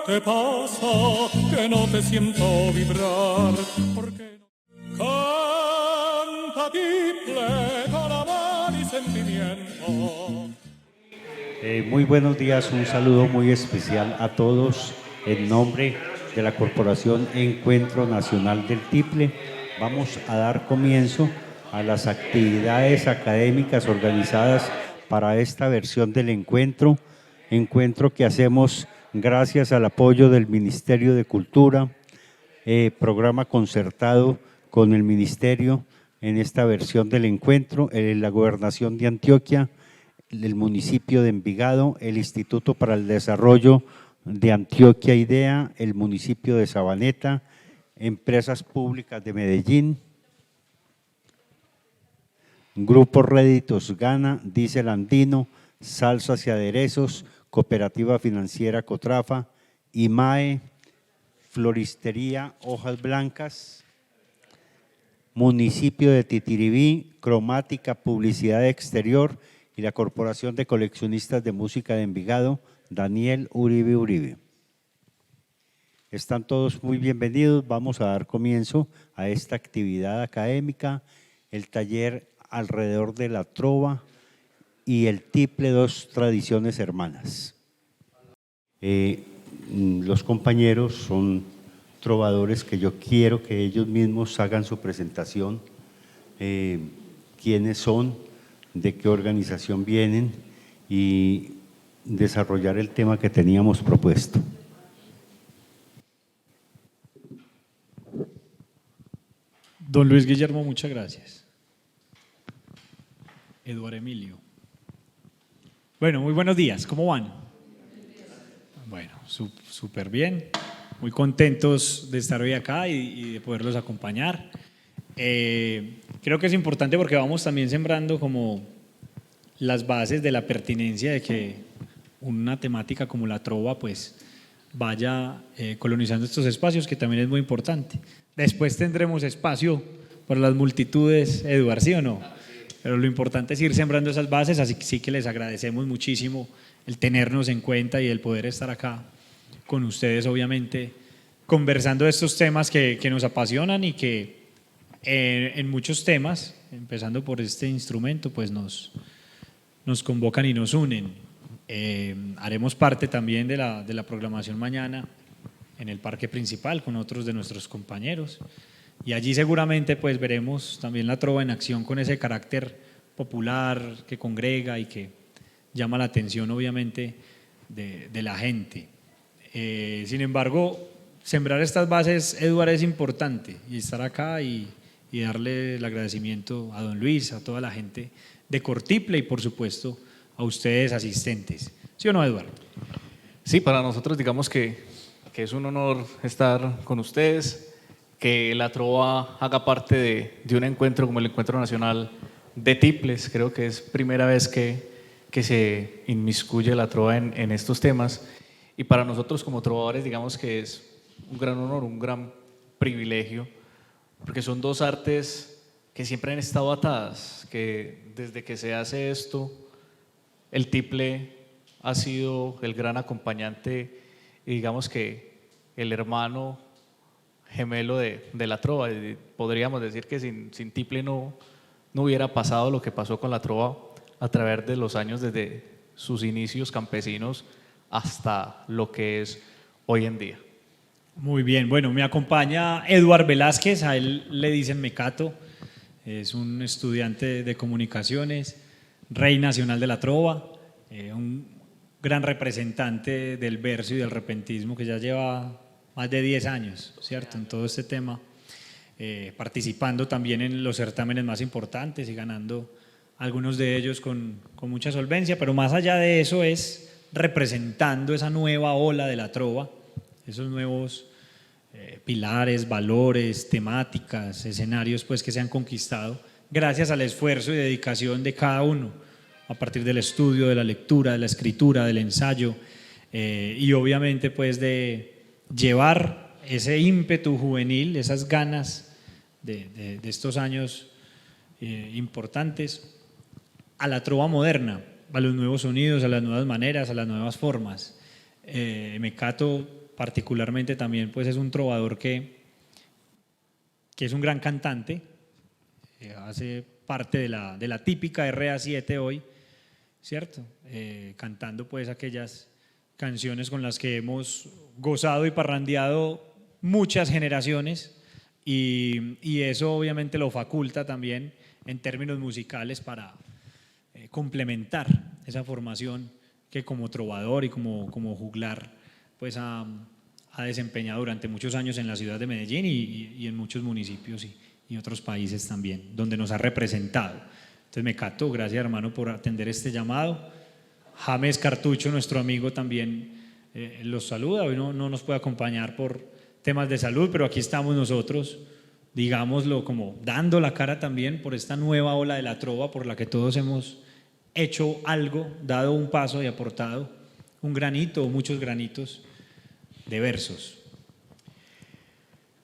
te pasa que no te siento vibrar? ¿Por qué no? Canta tiple con amor y sentimiento. Muy buenos días, un saludo muy especial a todos en nombre de la Corporación Encuentro Nacional del Tiple. Vamos a dar comienzo a las actividades académicas organizadas para esta versión del encuentro que hacemos gracias al apoyo del Ministerio de Cultura, programa concertado con el Ministerio en esta versión del encuentro, la Gobernación de Antioquia, el municipio de Envigado, el Instituto para el Desarrollo de Antioquia IDEA, el municipio de Sabaneta, Empresas Públicas de Medellín, Grupo Réditos Gana, Diesel Andino, Salsas y Aderezos, Cooperativa Financiera Cotrafa, IMAE, Floristería Hojas Blancas, Municipio de Titiribí, Cromática Publicidad Exterior y la Corporación de Coleccionistas de Música de Envigado, Daniel Uribe Uribe. Están todos muy bienvenidos. Vamos a dar comienzo a esta actividad académica, el taller alrededor de la trova y el tiple, dos tradiciones hermanas. Los compañeros son trovadores que yo quiero que ellos mismos hagan su presentación, quiénes son, de qué organización vienen y desarrollar el tema que teníamos propuesto. Don Luis Guillermo, muchas gracias. Eduardo Emilio. Bueno, muy buenos días, ¿cómo van? Bueno, súper bien, muy contentos de estar hoy acá y de poderlos acompañar. Creo que es importante porque vamos también sembrando como las bases de la pertinencia de que una temática como la trova pues vaya colonizando estos espacios, que también es muy importante. Después tendremos espacio para las multitudes, Eduardo, ¿sí o no? Pero lo importante es ir sembrando esas bases, así que sí que les agradecemos muchísimo el tenernos en cuenta y el poder estar acá con ustedes, obviamente, conversando de estos temas que nos apasionan y que en muchos temas, empezando por este instrumento, pues nos convocan y nos unen. Haremos parte también de la programación mañana en el parque principal con otros de nuestros compañeros y allí seguramente pues veremos también la trova en acción con ese carácter popular que congrega y que llama la atención obviamente de la gente. Sin embargo, sembrar estas bases, Eduardo, es importante y estar acá y darle el agradecimiento a don Luis, a toda la gente de Cortiple y por supuesto a ustedes asistentes. ¿Sí o no, Eduardo? Sí, para nosotros digamos que es un honor estar con ustedes, que la trova haga parte de un encuentro como el Encuentro Nacional de Tiples. Creo que es primera vez que se inmiscuye la trova en estos temas y para nosotros como trovadores digamos que es un gran honor, un gran privilegio, porque son dos artes que siempre han estado atadas, que desde que se hace esto, el tiple ha sido el gran acompañante y digamos que el hermano gemelo de la trova. Y podríamos decir que sin tiple no hubiera pasado lo que pasó con la trova a través de los años, desde sus inicios campesinos hasta lo que es hoy en día. Muy bien, bueno, me acompaña Eduardo Velázquez, a él le dicen Mecato, es un estudiante de comunicaciones, rey nacional de la trova, un gran representante del verso y del repentismo que ya lleva más de 10 años, ¿cierto?, en todo este tema, participando también en los certámenes más importantes y ganando algunos de ellos con mucha solvencia, pero más allá de eso es representando esa nueva ola de la trova, esos nuevos pilares, valores, temáticas, escenarios pues que se han conquistado gracias al esfuerzo y dedicación de cada uno a partir del estudio, de la lectura, de la escritura, del ensayo y obviamente pues de llevar ese ímpetu juvenil, esas ganas de estos años importantes a la trova moderna, a los nuevos sonidos, a las nuevas maneras, a las nuevas formas. Mecato particularmente también pues es un trovador que es un gran cantante, hace parte de la típica RA7 hoy, ¿cierto? Cantando pues aquellas canciones con las que hemos gozado y parrandeado muchas generaciones y eso obviamente lo faculta también en términos musicales para complementar esa formación que como trovador y como juglar pues ha desempeñado durante muchos años en la ciudad de Medellín y en muchos municipios y otros países también, donde nos ha representado. Entonces Mecato, gracias hermano por atender este llamado. James Cartucho, nuestro amigo, también los saluda. Hoy no nos puede acompañar por temas de salud, pero aquí estamos nosotros, digámoslo, como dando la cara también por esta nueva ola de la trova por la que todos hemos hecho algo, dado un paso y aportado un granito o muchos granitos de versos.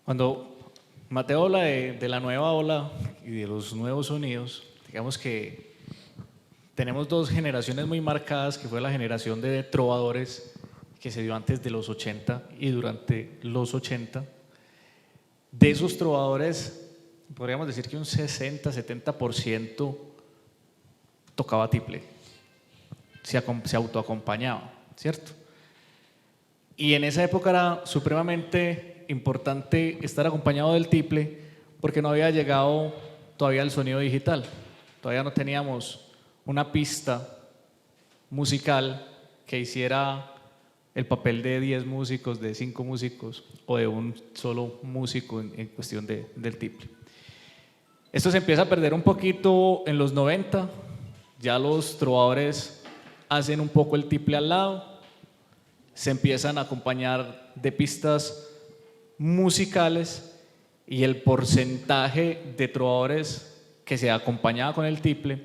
Cuando Mateo habla de la nueva ola y de los nuevos sonidos, digamos que tenemos dos generaciones muy marcadas, que fue la generación de trovadores que se dio antes de los 80 y durante los 80. De esos trovadores, podríamos decir que un 60-70% tocaba tiple, se autoacompañaba, ¿cierto? Y en esa época era supremamente importante estar acompañado del tiple porque no había llegado todavía el sonido digital, todavía no teníamos una pista musical que hiciera el papel de 10 músicos, de 5 músicos o de un solo músico en cuestión del tiple. Esto se empieza a perder un poquito en los 90, ya los trovadores hacen un poco el tiple al lado, se empiezan a acompañar de pistas musicales y el porcentaje de trovadores que se acompañaba con el tiple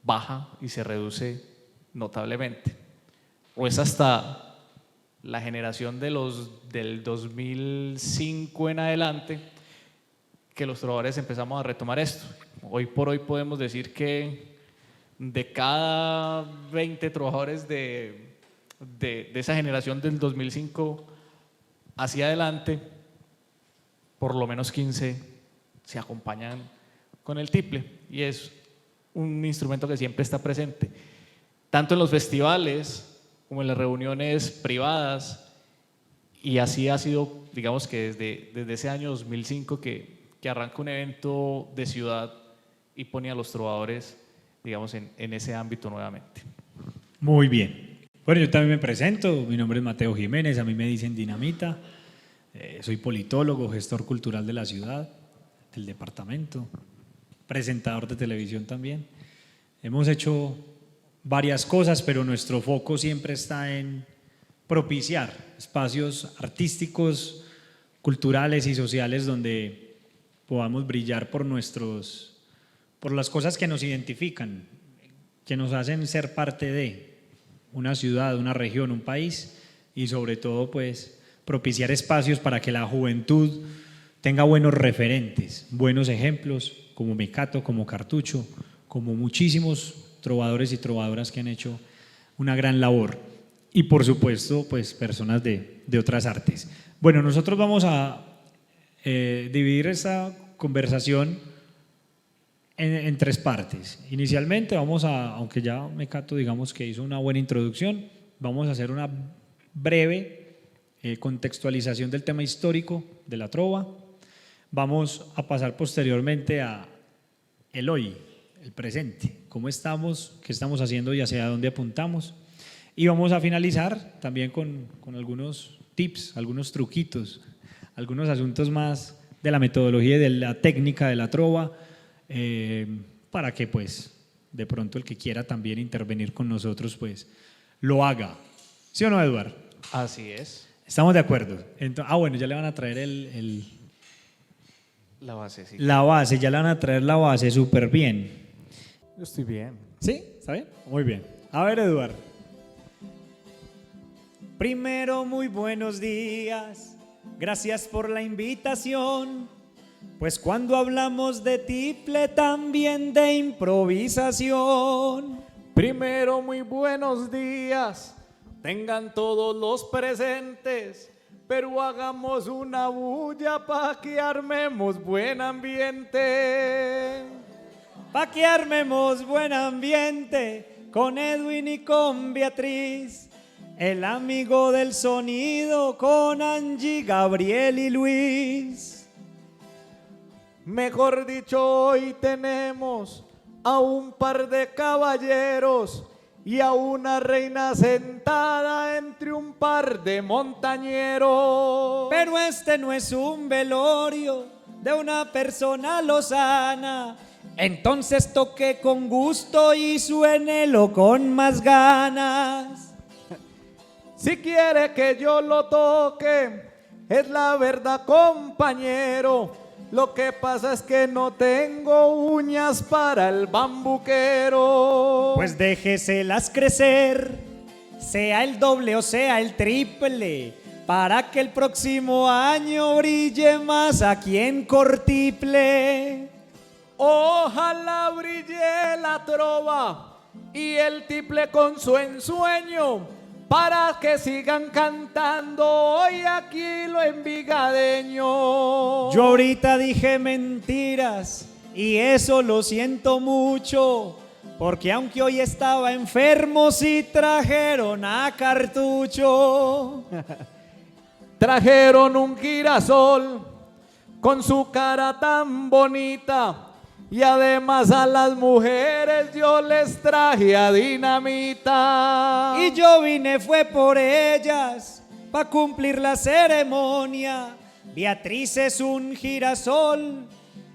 baja y se reduce notablemente. O es hasta la generación del 2005 en adelante que los trovadores empezamos a retomar esto. Hoy por hoy podemos decir que de cada 20 trovadores de esa generación del 2005 hacia adelante, por lo menos 15 se acompañan con el tiple y es un instrumento que siempre está presente, tanto en los festivales como en las reuniones privadas, y así ha sido, digamos que desde ese año 2005 que arranca un evento de ciudad y pone a los trovadores, digamos, en ese ámbito nuevamente. Muy bien. Bueno, yo también me presento, mi nombre es Mateo Jiménez, a mí me dicen Dinamita, soy politólogo, gestor cultural de la ciudad, del departamento, presentador de televisión también. Hemos hecho varias cosas, pero nuestro foco siempre está en propiciar espacios artísticos, culturales y sociales donde podamos brillar por las cosas que nos identifican, que nos hacen ser parte de una ciudad, una región, un país, y sobre todo pues propiciar espacios para que la juventud tenga buenos referentes, buenos ejemplos como Mecato, como Cartucho, como muchísimos trovadores y trovadoras que han hecho una gran labor, y por supuesto pues personas de otras artes. Bueno, nosotros vamos a dividir esta conversación en tres partes. Inicialmente vamos aunque ya Mecato digamos que hizo una buena introducción, vamos a hacer una breve contextualización del tema histórico de la trova. Vamos a pasar posteriormente a el hoy, el presente, cómo estamos, qué estamos haciendo y hacia dónde apuntamos. Y vamos a finalizar también con algunos tips, algunos truquitos, algunos asuntos más de la metodología y de la técnica de la trova, para que pues de pronto el que quiera también intervenir con nosotros pues lo haga. ¿Sí o no, Eduardo? Así es. ¿Estamos de acuerdo? Bueno, ya le van a traer La base, sí. la base, ya le van a traer la base, súper bien. Yo estoy bien. ¿Sí? ¿Está bien? Muy bien. A ver, Eduardo. Primero, muy buenos días. Gracias por la invitación. Pues cuando hablamos de tiple, también de improvisación. Primero, muy buenos días. tengan todos los presentes, pero hagamos una bulla pa' que armemos buen ambiente. Pa' que armemos buen ambiente con Edwin y con Beatriz, el amigo del sonido con Angie, Gabriel y Luis. Mejor dicho, hoy tenemos a un par de caballeros y a una reina sentada entre un par de montañeros. Pero este no es un velorio de una persona lozana, entonces toque con gusto y suénelo con más ganas. Si quiere que yo lo toque, es la verdad, compañero. Lo que pasa es que no tengo uñas para el bambuquero. Pues déjeselas crecer, sea el doble o sea el triple, para que el próximo año brille más aquí en Cortiple. Ojalá brille la trova y el tiple con su ensueño, para que sigan cantando hoy aquí lo envigadeño. Yo ahorita dije mentiras y eso lo siento mucho, porque aunque hoy estaba enfermo sí trajeron a Cartucho. Trajeron un girasol con su cara tan bonita, y además a las mujeres yo les traje a Dinamita. Y yo vine fue por ellas, pa' cumplir la ceremonia. Beatriz es un girasol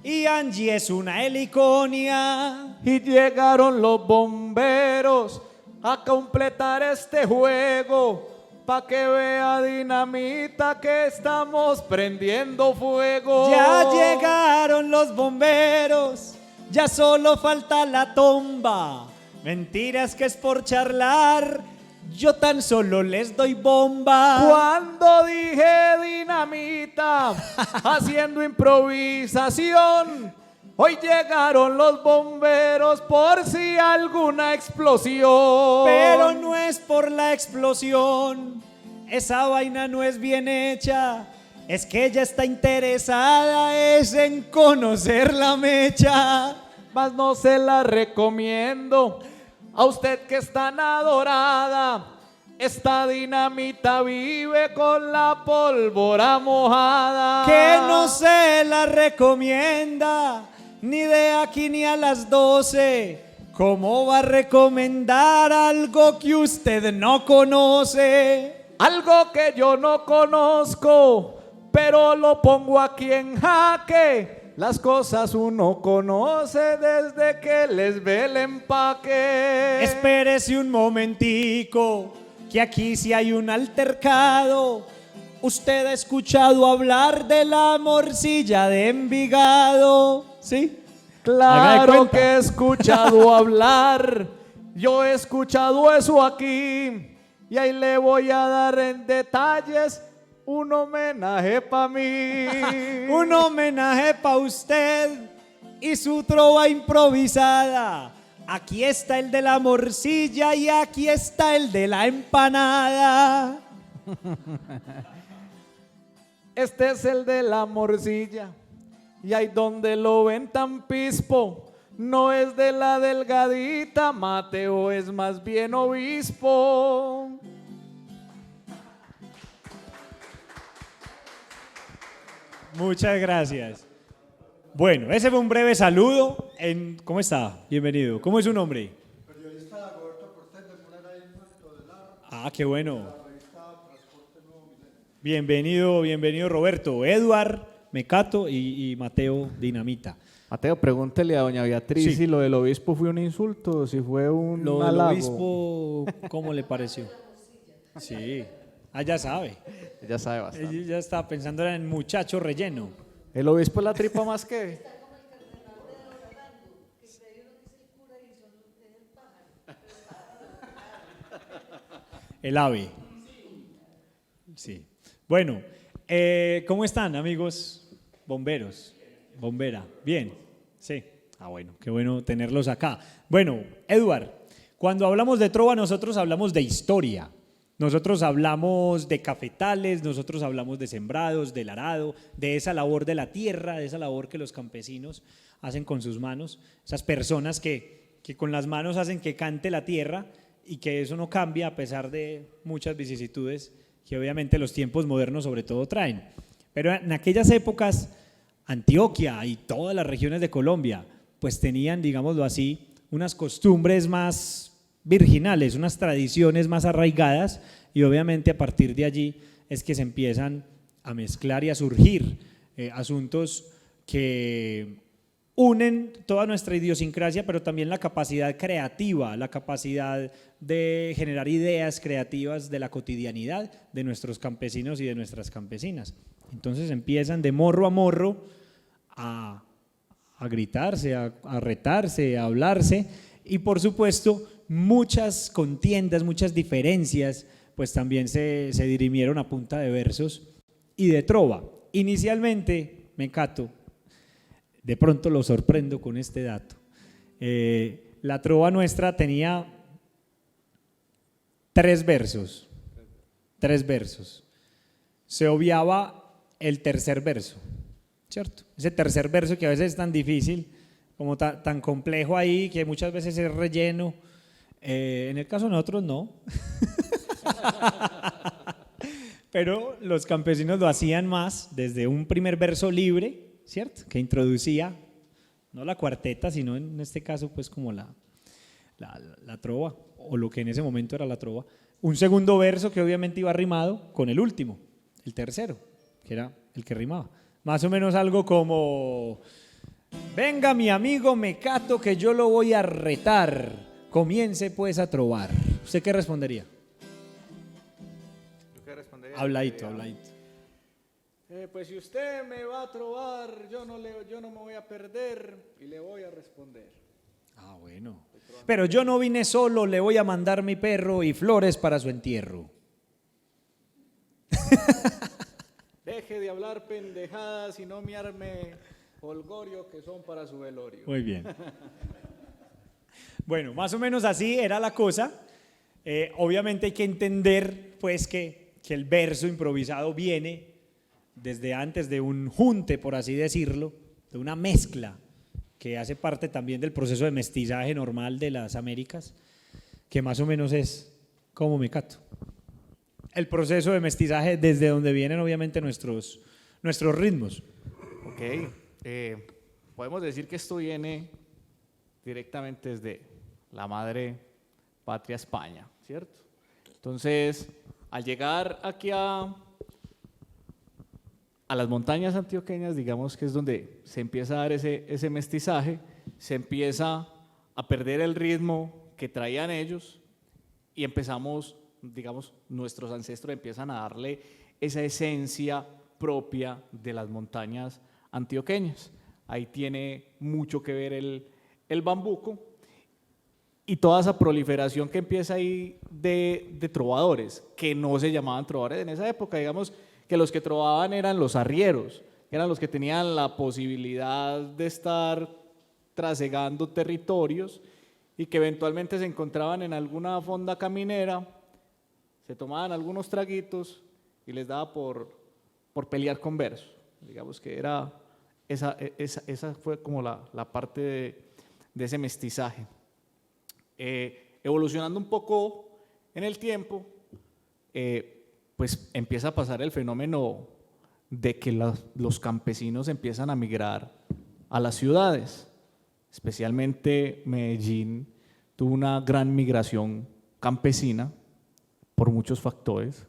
y Angie es una heliconia. Y llegaron los bomberos a completar este juego, pa' que vea Dinamita que estamos prendiendo fuego. Ya llegaron los bomberos, ya solo falta la tomba. Mentiras que es por charlar, yo tan solo les doy bomba. Cuando dije Dinamita, haciendo improvisación, hoy llegaron los bomberos por si alguna explosión. Pero no es por la explosión, esa vaina no es bien hecha. Es que ella está interesada es en conocer la mecha. Mas no se la recomiendo a usted que es tan adorada. Esta Dinamita vive con la pólvora mojada. Que no se la recomienda ni de aquí ni a las 12. ¿Cómo va a recomendar algo que usted no conoce? Algo que yo no conozco, pero lo pongo aquí en jaque. Las cosas uno conoce desde que les ve el empaque. Espérese un momentico, que aquí sí hay un altercado. ¿Usted ha escuchado hablar de la morcilla de Envigado? ¿Sí? Claro que he escuchado hablar. Yo he escuchado eso aquí. Y ahí le voy a dar en detalles un homenaje pa' mí. Un homenaje pa' usted y su trova improvisada. Aquí está el de la morcilla y aquí está el de la empanada. Este es el de la morcilla. Y ahí donde lo ven tan pispo, no es de la delgadita, Mateo es más bien obispo. Muchas gracias. Bueno, ese fue un breve saludo. ¿Cómo está? Bienvenido. ¿Cómo es su nombre? Periodista Roberto Cortés de Monera Isma, Todelar. Ah, qué bueno. Bienvenido, bienvenido Roberto. Eduard, Mecato y Mateo Dinamita. Mateo, pregúntele a doña Beatriz Sí. si lo del obispo fue un insulto, si fue un Lo del halago. obispo, ¿cómo le pareció? Sí, ya sabe. Ella sabe bastante. Ella ya estaba pensando en muchacho relleno. El obispo es la tripa más que... El ave. Sí. Bueno, ¿cómo están, amigos bomberos? Bombera. Bien. Sí. Ah, bueno, qué bueno tenerlos acá. Bueno, Eduard, cuando hablamos de trova nosotros hablamos de historia. Nosotros hablamos de cafetales, nosotros hablamos de sembrados, del arado, de esa labor de la tierra, de esa labor que los campesinos hacen con sus manos, esas personas que con las manos hacen que cante la tierra y que eso no cambia a pesar de muchas vicisitudes que obviamente los tiempos modernos sobre todo traen. Pero en aquellas épocas, Antioquia y todas las regiones de Colombia, pues tenían, digámoslo así, unas costumbres más virginales, unas tradiciones más arraigadas, y obviamente a partir de allí es que se empiezan a mezclar y a surgir asuntos que unen toda nuestra idiosincrasia, pero también la capacidad creativa, la capacidad de generar ideas creativas de la cotidianidad de nuestros campesinos y de nuestras campesinas. Entonces empiezan de morro a morro a gritarse, a retarse, a hablarse, y por supuesto muchas contiendas, muchas diferencias, pues también se dirimieron a punta de versos y de trova. Inicialmente, Mecato, de pronto lo sorprendo con este dato, la trova nuestra tenía 3 versos, se obviaba el tercer verso, ¿cierto? Ese tercer verso que a veces es tan difícil, como tan complejo ahí, que muchas veces es relleno. En el caso de nosotros no, pero los campesinos lo hacían más desde un primer verso libre, ¿cierto? Que introducía, no la cuarteta, sino en este caso pues como la trova, o lo que en ese momento era la trova. Un segundo verso que obviamente iba rimado con el último, el tercero, que era el que rimaba. Más o menos algo como: venga mi amigo Mecato que yo lo voy a retar, comience pues a trovar. ¿Usted qué respondería? ¿Yo qué respondería? Habladito. Pues si usted me va a trobar, yo no me voy a perder y le voy a responder. Ah, bueno. Pero yo no vine solo, le voy a mandar mi perro y flores para su entierro. Deje de hablar pendejadas y no me arme holgorio que son para su velorio. Muy bien. Bueno, más o menos así era la cosa. Obviamente hay que entender pues que el verso improvisado viene desde antes de un junte, por así decirlo, de una mezcla que hace parte también del proceso de mestizaje normal de las Américas, que más o menos es como Mecato. El proceso de mestizaje desde donde vienen obviamente nuestros ritmos. Ok, podemos decir que esto viene directamente desde la madre patria España, ¿cierto? Entonces, al llegar aquí a las montañas antioqueñas, digamos que es donde se empieza a dar ese mestizaje, se empieza a perder el ritmo que traían ellos y empezamos, digamos, nuestros ancestros empiezan a darle esa esencia propia de las montañas antioqueñas. Ahí tiene mucho que ver el bambuco y toda esa proliferación que empieza ahí de trovadores, que no se llamaban trovadores en esa época, digamos que los que trovaban eran los arrieros, que eran los que tenían la posibilidad de estar trasegando territorios y que eventualmente se encontraban en alguna fonda caminera, se tomaban algunos traguitos y les daba por pelear con versos. Digamos que era esa fue como la parte de ese mestizaje. Evolucionando un poco en el tiempo, pues empieza a pasar el fenómeno de que los campesinos empiezan a migrar a las ciudades, especialmente Medellín tuvo una gran migración campesina por muchos factores,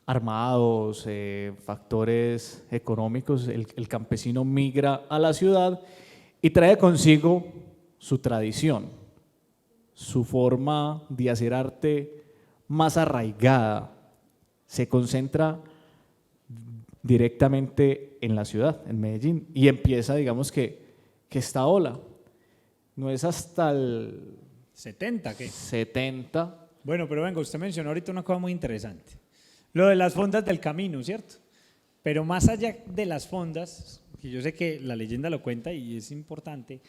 armados, factores económicos. El campesino migra a la ciudad y trae consigo su tradición, su forma de hacer arte más arraigada, se concentra directamente en la ciudad, en Medellín, y empieza, digamos que esta ola. No es hasta el 70, ¿qué? 70. Bueno, pero venga, usted mencionó ahorita una cosa muy interesante, lo de las fondas del camino, ¿cierto? Pero más allá de las fondas, que yo sé que la leyenda lo cuenta y es importante,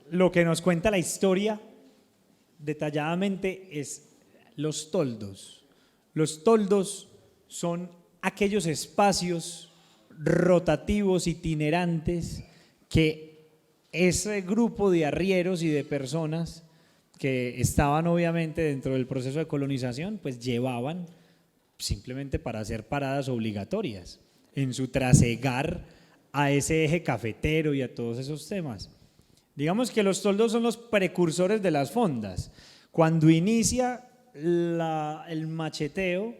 lo que nos cuenta la historia detalladamente es los toldos. Los toldos son aquellos espacios rotativos, itinerantes, que ese grupo de arrieros y de personas que estaban obviamente dentro del proceso de colonización, pues llevaban simplemente para hacer paradas obligatorias en su trasegar a ese eje cafetero y a todos esos temas. Digamos que los toldos son los precursores de las fondas. Cuando inicia el macheteo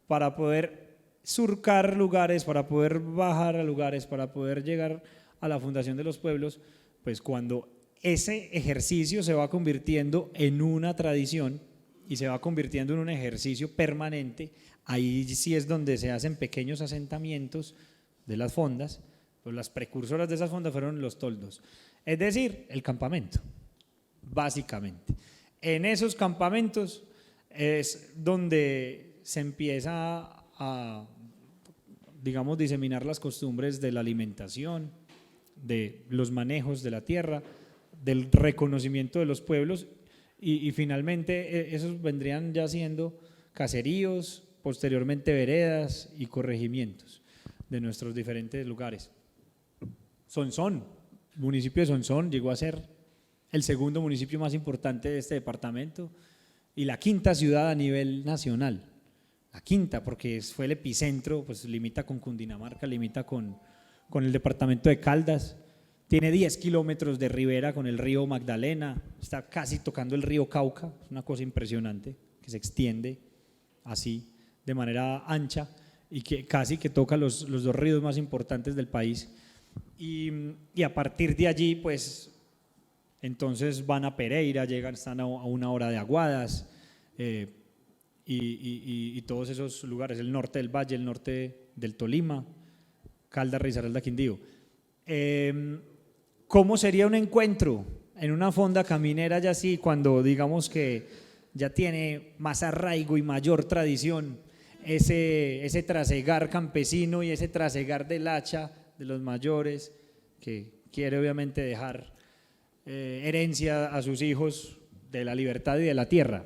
para poder surcar lugares, para poder bajar a lugares, para poder llegar a la fundación de los pueblos, pues cuando ese ejercicio se va convirtiendo en una tradición y se va convirtiendo en un ejercicio permanente, ahí sí es donde se hacen pequeños asentamientos de las fondas, pues las precursoras de esas fondas fueron los toldos, es decir, el campamento, básicamente. En esos campamentos es donde se empieza a, digamos, diseminar las costumbres de la alimentación, de los manejos de la tierra, del reconocimiento de los pueblos y finalmente esos vendrían ya siendo caseríos, posteriormente veredas y corregimientos de nuestros diferentes lugares. Sonsón, el municipio de Sonsón llegó a ser el segundo municipio más importante de este departamento y la quinta ciudad a nivel nacional. La quinta porque fue el epicentro, pues limita con Cundinamarca, limita con el departamento de Caldas, tiene 10 kilómetros de ribera con el río Magdalena, está casi tocando el río Cauca, es una cosa impresionante que se extiende así de manera ancha y que casi que toca los dos ríos más importantes del país y a partir de allí pues entonces van a Pereira, están a 1 hora de Aguadas y todos esos lugares, el norte del Valle, el norte del Tolima, Caldas, Risaralda, Quindío. ¿Cómo sería un encuentro en una fonda caminera ya así, cuando digamos que ya tiene más arraigo y mayor tradición ese trasegar campesino y ese trasegar del hacha de los mayores que quiere obviamente dejar herencia a sus hijos de la libertad y de la tierra?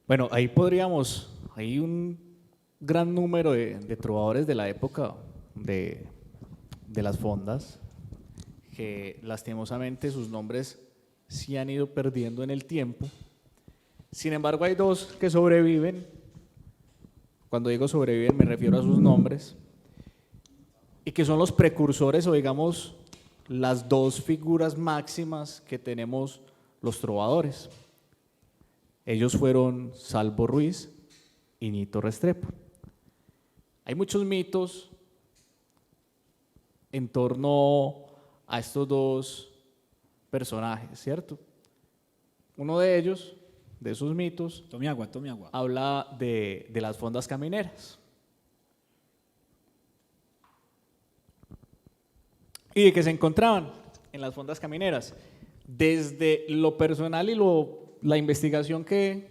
Bueno, ahí hay un gran número de trovadores de la época de las fondas, que lastimosamente sus nombres se han ido perdiendo en el tiempo. Sin embargo, hay dos que sobreviven. Cuando digo sobreviven me refiero a sus nombres, y que son los precursores o digamos las dos figuras máximas que tenemos los trovadores. Ellos fueron Salvo Ruiz y Ñito Restrepo. Hay muchos mitos en torno a estos dos personajes, ¿cierto? Uno de ellos, de esos mitos, Tome agua. habla de las fondas camineras. Y de que se encontraban en las fondas camineras. Desde lo personal y la investigación que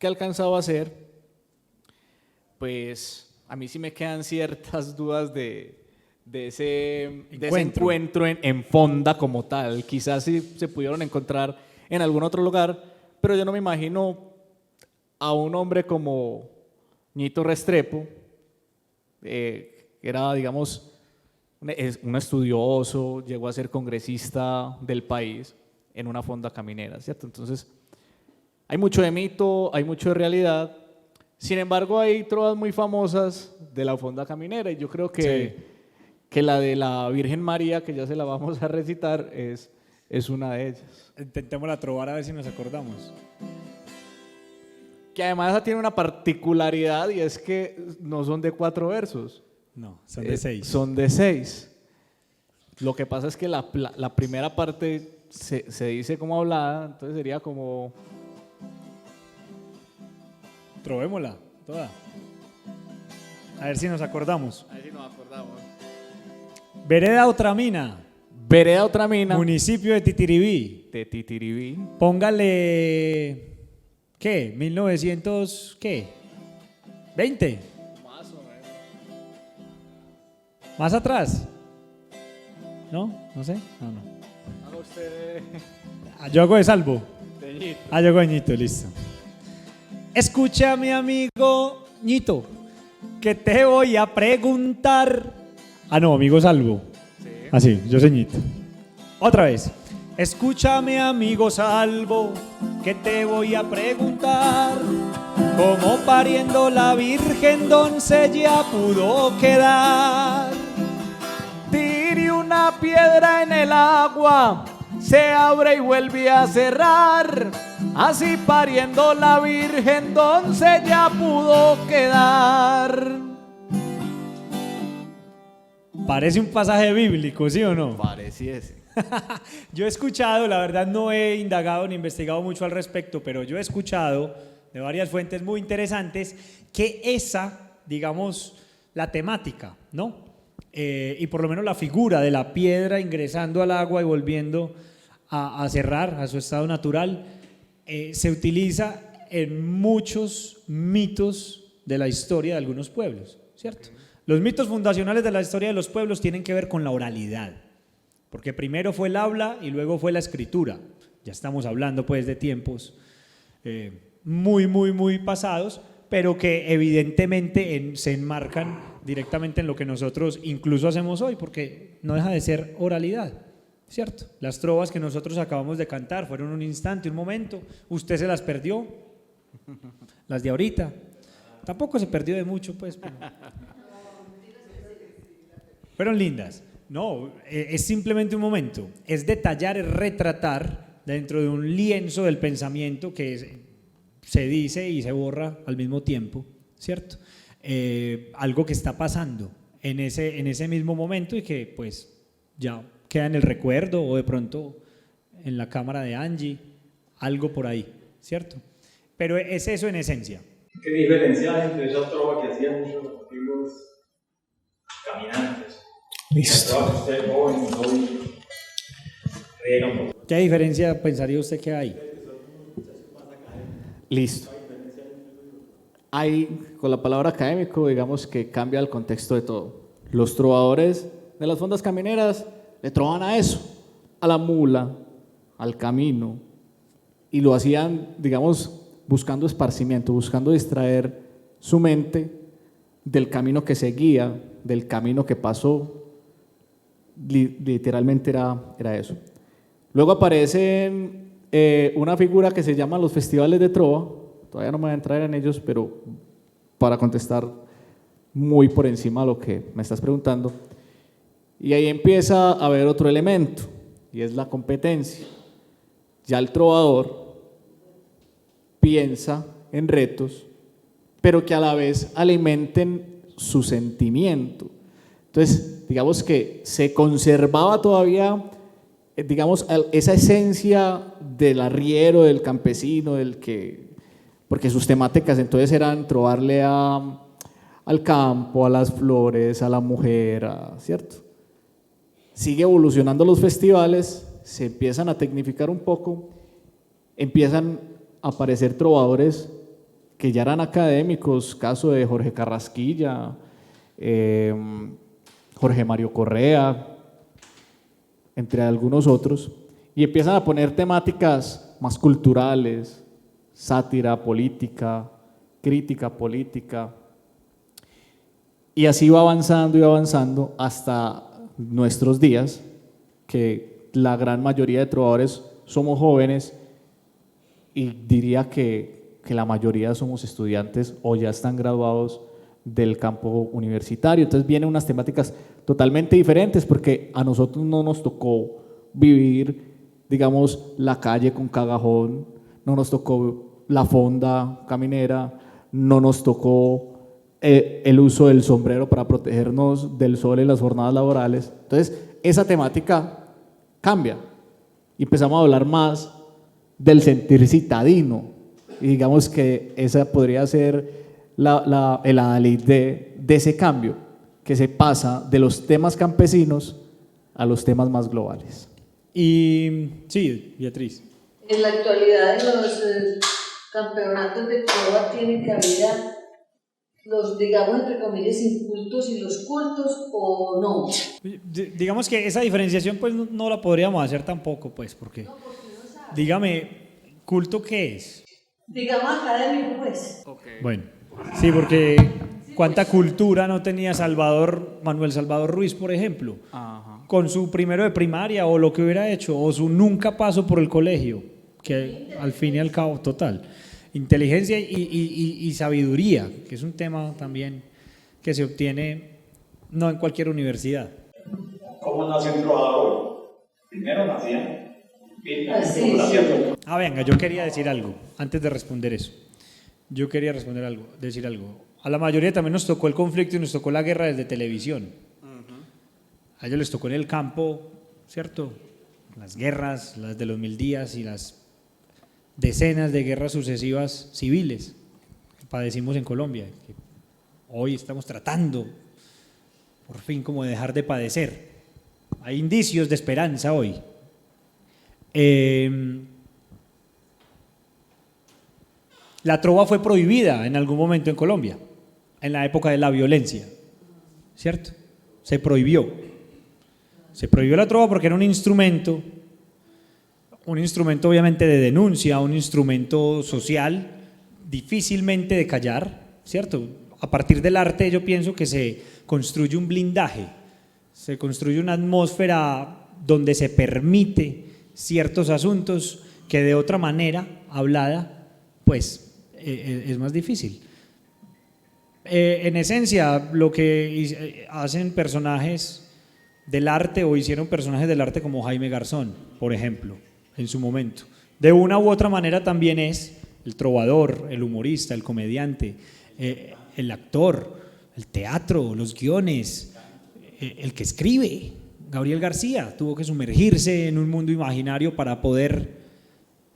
he alcanzado a hacer, pues a mí sí me quedan ciertas dudas de ese encuentro en fonda como tal. Quizás sí se pudieron encontrar en algún otro lugar, pero yo no me imagino a un hombre como Ñito Restrepo, que era, digamos, un estudioso, llegó a ser congresista del país en una fonda caminera, ¿cierto? Entonces, hay mucho de mito, hay mucho de realidad. Sin embargo, hay trovas muy famosas de la fonda caminera y yo creo que la de la Virgen María, que ya se la vamos a recitar, es una de ellas. Intentémosla trobar a ver si nos acordamos. Que además tiene una particularidad y es que no son de 4 versos. No, son de 6. Son de 6. Lo que pasa es que la primera parte se dice como hablada, entonces sería como... Probémosla toda. A ver si nos acordamos. A ver si nos acordamos. Vereda Otramina. Vereda Otramina. Municipio de Titiribí. De Titiribí. Póngale, ¿qué? 1900, ¿qué? 20. Más o menos. ¿Más atrás? ¿No? No sé. No. Haga usted Yo hago de Salvo. de Ah, llegó Ñito, listo. Escucha, mi amigo Ñito, que te voy a preguntar. Ah, no, amigo Salvo. Ah, sí, yo soy Ñito. Otra vez. Escúchame, amigo Salvo, que te voy a preguntar. ¿Cómo pariendo la Virgen doncella pudo quedar? Tire una piedra en el agua, se abre y vuelve a cerrar. Así pariendo la Virgen doncella pudo quedar. Parece un pasaje bíblico, ¿sí o no? Pareciese. Yo he escuchado, la verdad no he indagado ni investigado mucho al respecto, pero yo he escuchado de varias fuentes muy interesantes que esa, digamos, la temática, ¿no? Y por lo menos la figura de la piedra ingresando al agua y volviendo a cerrar a su estado natural, se utiliza en muchos mitos de la historia de algunos pueblos, ¿cierto? Los mitos fundacionales de la historia de los pueblos tienen que ver con la oralidad, porque primero fue el habla y luego fue la escritura. Ya estamos hablando pues de tiempos muy pasados, pero que evidentemente se enmarcan directamente en lo que nosotros incluso hacemos hoy, porque no deja de ser oralidad, ¿cierto? Las trovas que nosotros acabamos de cantar fueron un instante, un momento, usted se las perdió, las de ahorita, tampoco se perdió de mucho pues, pero fueron lindas. No, es simplemente un momento, es detallar, es retratar dentro de un lienzo del pensamiento que se dice y se borra al mismo tiempo, ¿cierto? Algo que está pasando en ese mismo momento y que pues ya queda en el recuerdo o de pronto en la cámara de Angie, algo por ahí, ¿cierto? Pero es eso en esencia. ¿Qué diferencia hay entre esa trova que hacían muchos antiguos caminantes? Listo. Usted joven, joven, riega un poco. ¿Qué diferencia pensaría usted que hay? Listo. Hay, con la palabra académico, digamos que cambia el contexto de todo. Los trovadores de las fondas camineras le trovaban a eso, a la mula, al camino, y lo hacían, digamos, buscando esparcimiento, buscando distraer su mente del camino que seguía, del camino que pasó. Literalmente era eso. Luego aparece una figura que se llama los festivales de trova. Todavía no me voy a entrar en ellos, pero para contestar muy por encima de lo que me estás preguntando. Y ahí empieza a haber otro elemento, y es la competencia. Ya el trovador piensa en retos, pero que a la vez alimenten su sentimiento. Entonces, digamos que se conservaba todavía, digamos, esa esencia del arriero, del campesino, porque sus temáticas entonces eran trobarle al campo, a las flores, a la mujer, ¿cierto? Sigue evolucionando los festivales, se empiezan a tecnificar un poco, empiezan a aparecer trovadores que ya eran académicos, caso de Jorge Carrasquilla, Jorge Mario Correa, entre algunos otros, y empiezan a poner temáticas más culturales, sátira política, crítica política, y así va avanzando hasta nuestros días, que la gran mayoría de trovadores somos jóvenes, y diría que la mayoría somos estudiantes o ya están graduados del campo universitario. Entonces vienen unas temáticas totalmente diferentes, porque a nosotros no nos tocó vivir, digamos, la calle con cagajón, no nos tocó la fonda caminera, no nos tocó el uso del sombrero para protegernos del sol en las jornadas laborales. Entonces esa temática cambia y empezamos a hablar más del sentir citadino, y digamos que esa podría ser el adalid de ese cambio, que se pasa de los temas campesinos a los temas más globales. Y sí, Beatriz. En la actualidad en los campeonatos de trova tiene cabida los, digamos, entre comillas, incultos y los cultos, ¿o no? Digamos que esa diferenciación pues no la podríamos hacer tampoco, pues, porque, dígame, ¿Culto qué es? Digamos académico, pues. Bueno, sí, porque cuánta cultura no tenía Manuel Salvador Ruiz, por ejemplo, con su primero de primaria o lo que hubiera hecho, o su nunca paso por el colegio, que al fin y al cabo, total. Inteligencia y sabiduría, que es un tema también que se obtiene no en cualquier universidad. ¿Cómo nace un trovador? Primero nacía. Así es. Venga, yo quería decir algo, antes de responder eso. Yo quería decir algo. A la mayoría también nos tocó el conflicto y nos tocó la guerra desde televisión. A ellos les tocó en el campo, ¿cierto? Las guerras, las de los 1000 días y las decenas de guerras sucesivas civiles que padecimos en Colombia. Que hoy estamos tratando, por fin, como de dejar de padecer. Hay indicios de esperanza hoy. La trova fue prohibida en algún momento en Colombia, en la época de la violencia, ¿cierto? Se prohibió la trova porque era un instrumento obviamente de denuncia, un instrumento social, difícilmente de callar, ¿cierto? A partir del arte yo pienso que se construye un blindaje, se construye una atmósfera donde se permite ciertos asuntos que de otra manera, hablada, pues es más difícil. En esencia, lo que hacen personajes del arte o hicieron personajes del arte como Jaime Garzón, por ejemplo, en su momento, de una u otra manera también es el trovador, el humorista, el comediante, el actor, el teatro, los guiones, el que escribe. Gabriel García tuvo que sumergirse en un mundo imaginario para poder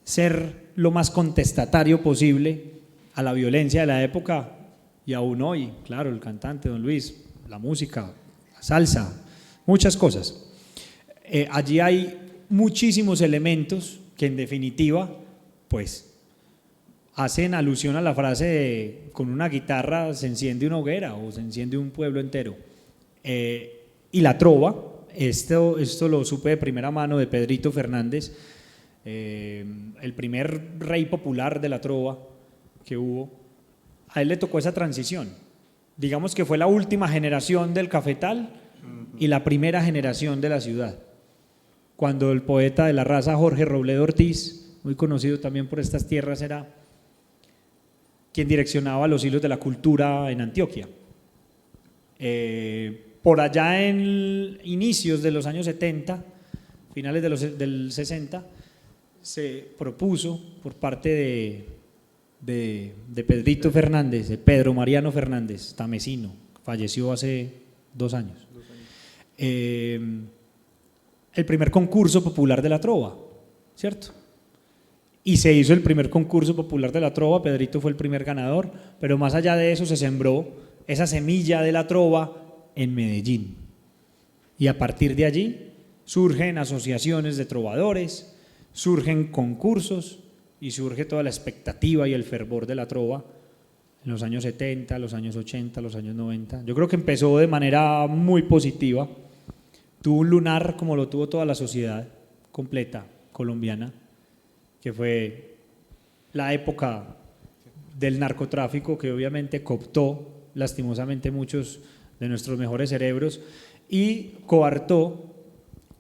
ser lo más contestatario posible a la violencia de la época y aún hoy, claro, el cantante Don Luis, la música, la salsa, muchas cosas. Allí hay muchísimos elementos que en definitiva pues hacen alusión a la frase de con una guitarra se enciende una hoguera o se enciende un pueblo entero. Y la trova, esto lo supe de primera mano de Pedrito Fernández, el primer rey popular de la trova que hubo. A él le tocó esa transición. Digamos que fue la última generación del cafetal y la primera generación de la ciudad. Cuando el poeta de la raza Jorge Robledo Ortiz, muy conocido también por estas tierras, era quien direccionaba los hilos de la cultura en Antioquia. Por allá en inicios de los años 70, finales del 60, se propuso por parte de Pedrito Fernández, de Pedro Mariano Fernández, tamesino, falleció hace 2 años, el primer concurso popular de la trova, ¿cierto? Y se hizo el primer concurso popular de la trova, Pedrito fue el primer ganador, pero más allá de eso se sembró esa semilla de la trova en Medellín. Y a partir de allí surgen asociaciones de trovadores, surgen concursos y surge toda la expectativa y el fervor de la trova en los años 70, los años 80, los años 90. Yo creo que empezó de manera muy positiva, tuvo un lunar como lo tuvo toda la sociedad completa colombiana, que fue la época del narcotráfico que obviamente cooptó lastimosamente muchos de nuestros mejores cerebros y coartó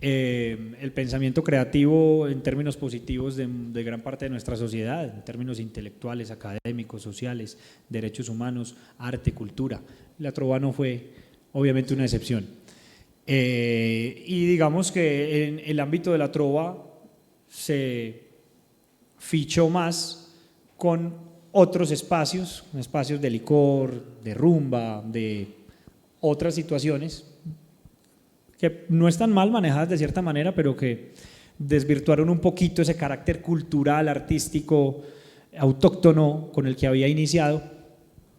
el pensamiento creativo en términos positivos de gran parte de nuestra sociedad, en términos intelectuales, académicos, sociales, derechos humanos, arte, cultura. La trova no fue obviamente una excepción. Y digamos que en el ámbito de la trova se fichó más con otros espacios de licor, de rumba, de otras situaciones que no están mal manejadas de cierta manera, pero que desvirtuaron un poquito ese carácter cultural, artístico, autóctono con el que había iniciado.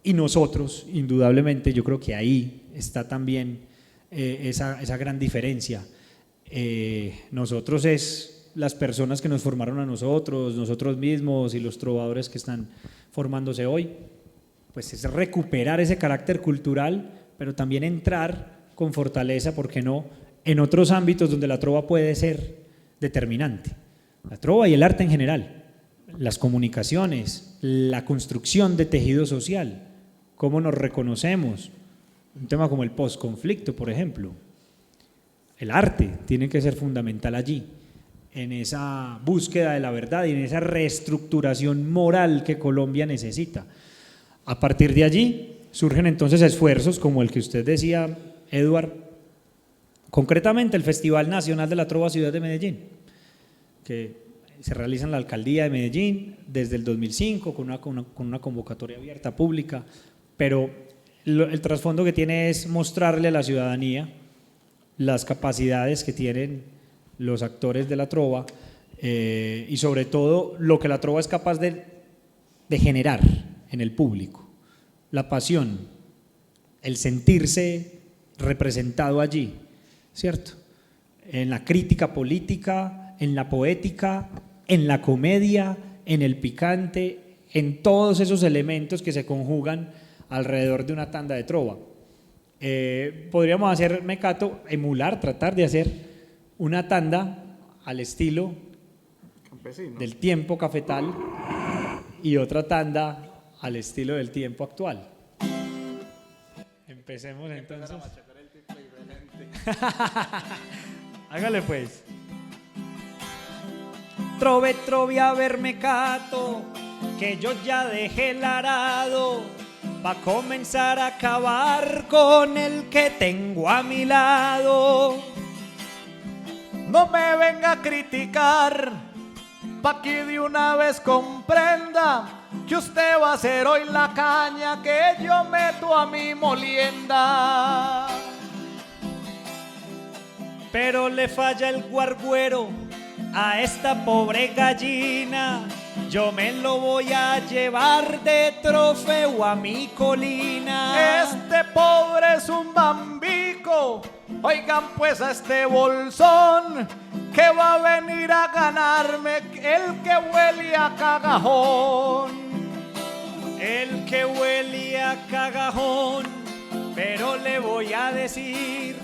Y nosotros, indudablemente, yo creo que ahí está también esa gran diferencia. Nosotros es las personas que nos formaron a nosotros mismos y los trovadores que están formándose hoy, pues es recuperar ese carácter cultural, pero también entrar con fortaleza, ¿por qué no?, en otros ámbitos donde la trova puede ser determinante. La trova y el arte en general. las comunicaciones, la construcción de tejido social, cómo nos reconocemos, un tema como el posconflicto, por ejemplo. El arte tiene que ser fundamental allí, en esa búsqueda de la verdad y en esa reestructuración moral que Colombia necesita. A partir de allí surgen entonces esfuerzos como el que usted decía, Eduard, concretamente el Festival Nacional de la Trova Ciudad de Medellín, que se realiza en la Alcaldía de Medellín desde el 2005 con una convocatoria abierta pública, pero el trasfondo que tiene es mostrarle a la ciudadanía las capacidades que tienen los actores de la trova y sobre todo lo que la trova es capaz de generar en el público, la pasión, el sentirse representado allí, ¿cierto? En la crítica política, en la poética, en la comedia, en el picante, en todos esos elementos que se conjugan alrededor de una tanda de trova. Podríamos hacer, Mecato, emular, tratar de hacer una tanda al estilo Campesino. del tiempo cafetal y otra tanda al estilo del tiempo actual. Empecemos entonces. Hágale pues. Trove, trove a ver, Mecato, que yo ya dejé el arado pa' comenzar a acabar con el que tengo a mi lado. No me venga a criticar, pa' que de una vez comprenda que usted va a ser hoy la caña que yo meto a mi molienda. Pero le falla el guarguero a esta pobre gallina, yo me lo voy a llevar de trofeo a mi colina. Este pobre es un bambico, oigan pues a este bolsón, que va a venir a ganarme el que huele a cagajón. El que huele a cagajón, pero le voy a decir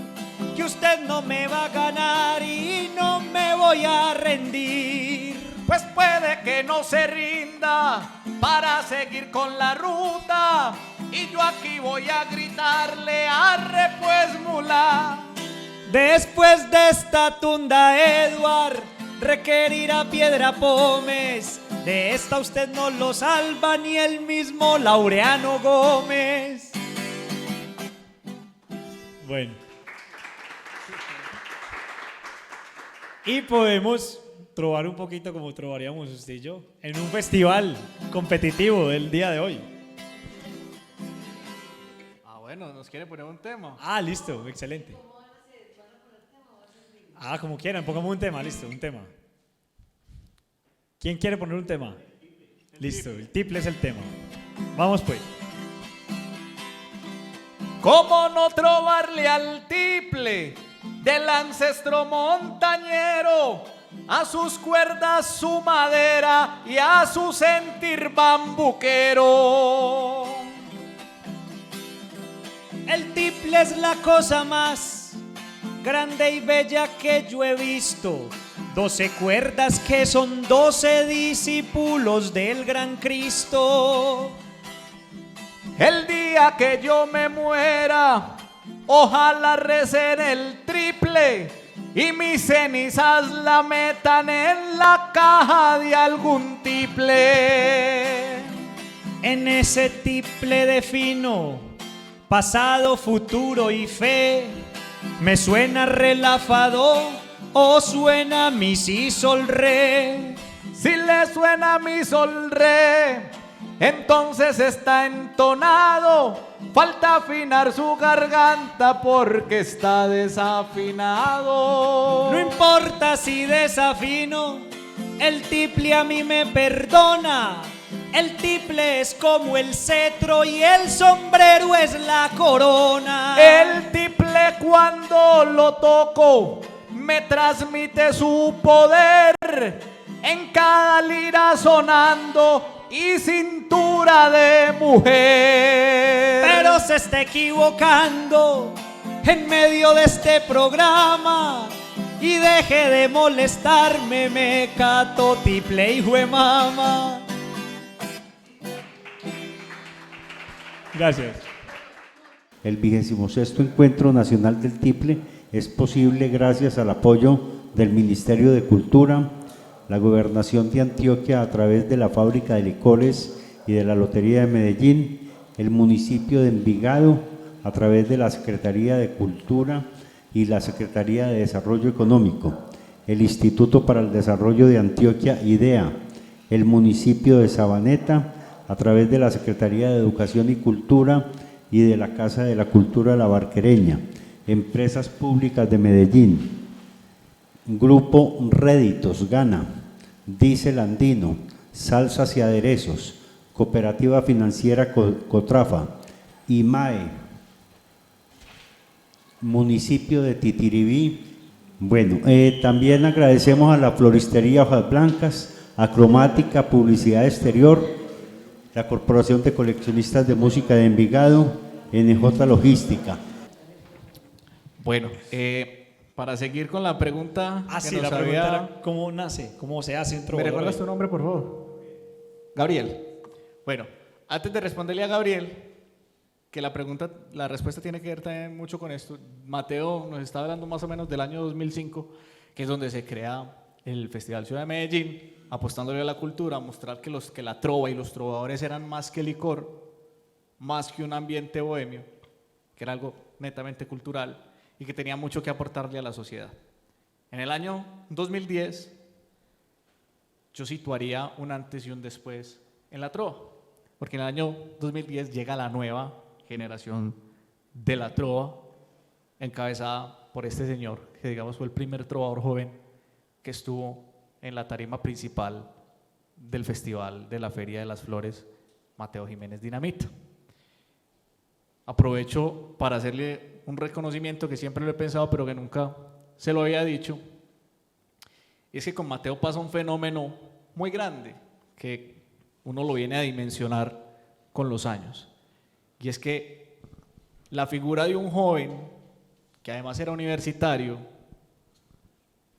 que usted no me va a ganar y no me voy a rendir. Pues puede que no se rinda para seguir con la ruta, y yo aquí voy a gritarle arre pues mula. Después de esta tunda, Eduard requerirá piedra pómez. De esta usted no lo salva ni el mismo Laureano Gómez. Bueno. Y podemos trovar un poquito como trovaríamos usted y yo en un festival competitivo del día de hoy. Ah, bueno, nos quiere poner un tema. Ah, listo, excelente. Ah, como quieran, pongamos un tema, listo, un tema. ¿Quién quiere poner un tema? Listo, el tiple es el tema. Vamos pues. ¿Cómo no trovarle al tiple del ancestro montañero, a sus cuerdas su madera y a su sentir bambuquero? El tiple es la cosa más grande y bella que yo he visto. 12 cuerdas que son 12 discípulos del gran Cristo. El día que yo me muera, ojalá recen el triple y mis cenizas la metan en la caja de algún tiple. En ese tiple defino pasado, futuro y fe. ¿Me suena relafado o suena mi si sol re? Si le suena mi sol re, entonces está entonado. Falta afinar su garganta porque está desafinado. No importa si desafino, el tiple a mí me perdona. El tiple es como el cetro y el sombrero es la corona. El tiple cuando lo toco me transmite su poder, en cada lira sonando y cintura de mujer. Pero se está equivocando en medio de este programa. y deje de molestarme, me cato tiple hijo de mamá. Gracias. El 26º Encuentro Nacional del Tiple es posible gracias al apoyo del Ministerio de Cultura, la Gobernación de Antioquia a través de la Fábrica de Licores y de la Lotería de Medellín, el municipio de Envigado a través de la Secretaría de Cultura y la Secretaría de Desarrollo Económico, el Instituto para el Desarrollo de Antioquia, IDEA, el municipio de Sabaneta a través de la Secretaría de Educación y Cultura y de la Casa de la Cultura La Barquereña, Empresas Públicas de Medellín, Grupo Réditos Gana, Diesel Andino, Salsas y Aderezos, Cooperativa Financiera Cotrafa, IMAE, Municipio de Titiribí. Bueno, también agradecemos a la Floristería Hojas Blancas, a Cromática Publicidad Exterior, la Corporación de Coleccionistas de Música de Envigado, NJ Logística. Bueno, para seguir con la pregunta que Sí, nos la pregunta había... era ¿cómo nace? ¿Cómo se hace un ¿Me trovador? recuerdas tu nombre, por favor? Gabriel. Bueno, antes de responderle a Gabriel, que la respuesta tiene que ver también mucho con esto. Mateo nos está hablando más o menos del año 2005, que es donde se crea el Festival Ciudad de Medellín, apostándole a la cultura, a mostrar que la trova y los trovadores eran más que licor, más que un ambiente bohemio, que era algo netamente cultural y que tenía mucho que aportarle a la sociedad. En el año 2010, yo situaría un antes y un después en la trova, porque en el año 2010 llega la nueva generación de la trova, encabezada por este señor, que digamos fue el primer trovador joven que estuvo en la tarima principal del festival de la Feria de las Flores, Mateo Jiménez Dinamita. Aprovecho para hacerle un reconocimiento que siempre lo he pensado, pero que nunca se lo había dicho. Y es que con Mateo pasa un fenómeno muy grande, que uno lo viene a dimensionar con los años. Y es que la figura de un joven, que además era universitario,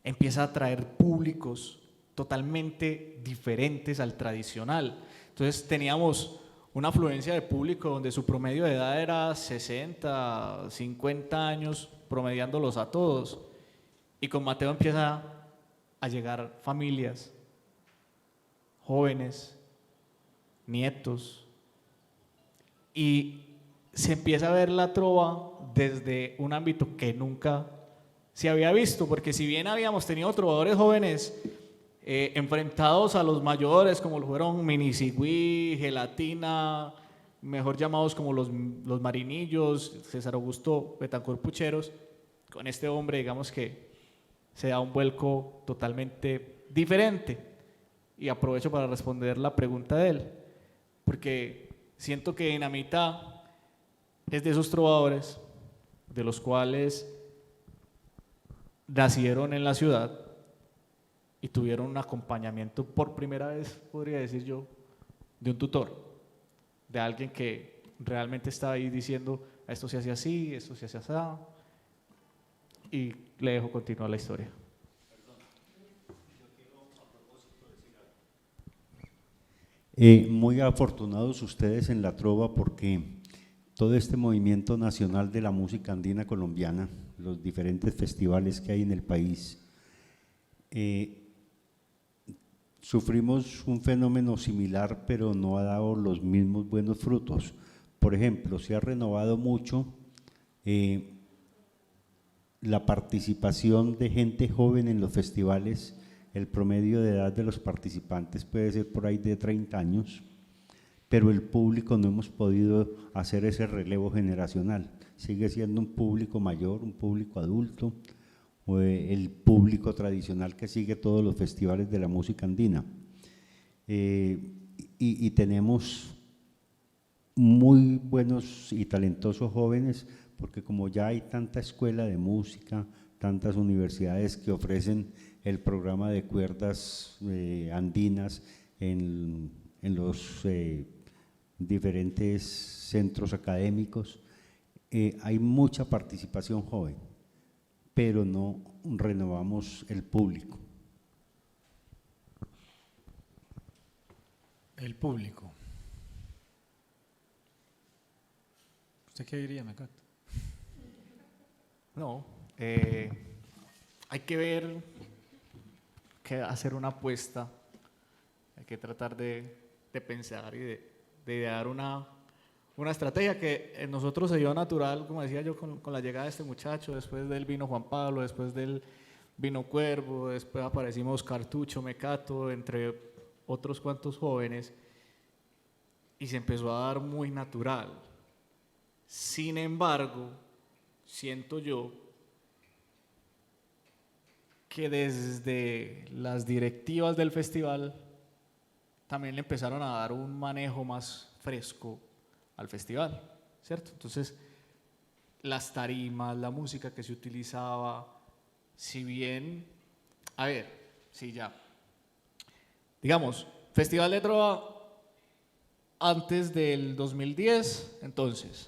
empieza a atraer públicos totalmente diferentes al tradicional. Entonces teníamos una afluencia de público donde su promedio de edad era 60, 50 años, promediándolos a todos. Y con Mateo empieza a llegar familias, jóvenes, nietos, y se empieza a ver la trova desde un ámbito que nunca se había visto, porque si bien habíamos tenido trovadores jóvenes enfrentados a los mayores, como lo fueron Minisigüí, Gelatina, mejor llamados como los Marinillos, César Augusto Betancur Pucheros, con este hombre digamos que se da un vuelco totalmente diferente. Y aprovecho para responder la pregunta de él, porque siento que Dinamita es de esos trovadores de los cuales nacieron en la ciudad y tuvieron un acompañamiento por primera vez, podría decir yo, de un tutor, de alguien que realmente está ahí diciendo esto se hace así, esto se hace así, y le dejo continuar la historia. Muy afortunados ustedes en la trova, porque todo este movimiento nacional de la música andina colombiana, los diferentes festivales que hay en el país, sufrimos un fenómeno similar, pero no ha dado los mismos buenos frutos. Por ejemplo, se ha renovado mucho la participación de gente joven en los festivales. El promedio de edad de los participantes puede ser por ahí de 30 años, pero el público no hemos podido hacer ese relevo generacional. Sigue siendo un público mayor, un público adulto, o el público tradicional que sigue todos los festivales de la música andina. Y tenemos muy buenos y talentosos jóvenes, porque como ya hay tanta escuela de música, tantas universidades que ofrecen el programa de cuerdas andinas en los diferentes centros académicos, hay mucha participación joven. pero no renovamos el público. El público. ¿Usted qué diría, Mecato? No, hay que ver, que hacer una apuesta, hay que tratar de pensar y de idear una estrategia que en nosotros se dio natural, como decía yo, con la llegada de este muchacho. Después de él vino Juan Pablo, después de él vino Cuervo, después aparecimos Cartucho, Mecato, entre otros cuantos jóvenes, y se empezó a dar muy natural. Sin embargo, siento yo que desde las directivas del festival también le empezaron a dar un manejo más fresco al festival, ¿cierto? Entonces, las tarimas, la música que se utilizaba, si bien, a ver, sí, ya, digamos, Festival de Trova antes del 2010, entonces,